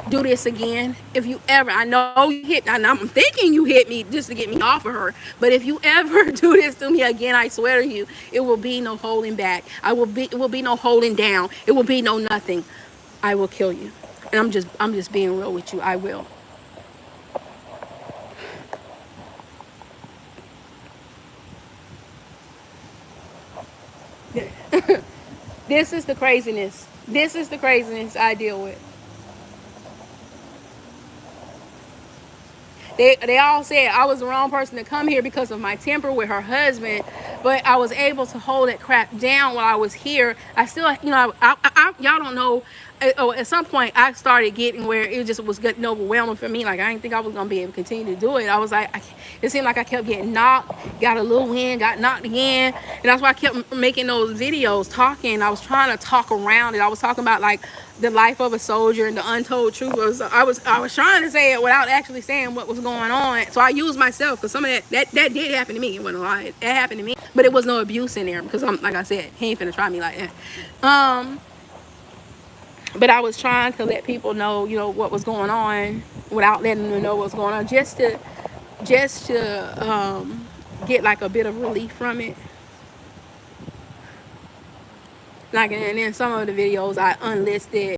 Speaker 3: do this again, if you ever, I know you hit, and I'm thinking you hit me just to get me off of her, but if you ever do this to me again, I swear to you, it will be no holding back. It will be no holding down. It will be no nothing. I will kill you. And I'm just being real with you. I will. This is the craziness. This is the craziness I deal with. They all said I was the wrong person to come here because of my temper with her husband, but I was able to hold that crap down while I was here. I still, y'all don't know. At some point, I started getting where it just was getting overwhelming for me. Like, I didn't think I was gonna be able to continue to do it. I was like, it seemed like I kept getting knocked, got a little win, got knocked again, and that's why I kept making those videos, talking. I was trying to talk around it. I was talking about like the life of a soldier and the untold truth. I was trying to say it without actually saying what was going on. So I used myself, because some of that did happen to me. It wasn't a lot. That happened to me, but it was no abuse in there, because I'm, like I said, he ain't finna try me like that. But I was trying to let people know, what was going on without letting them know what's going on, just to get like a bit of relief from it. Like, and then some of the videos I unlisted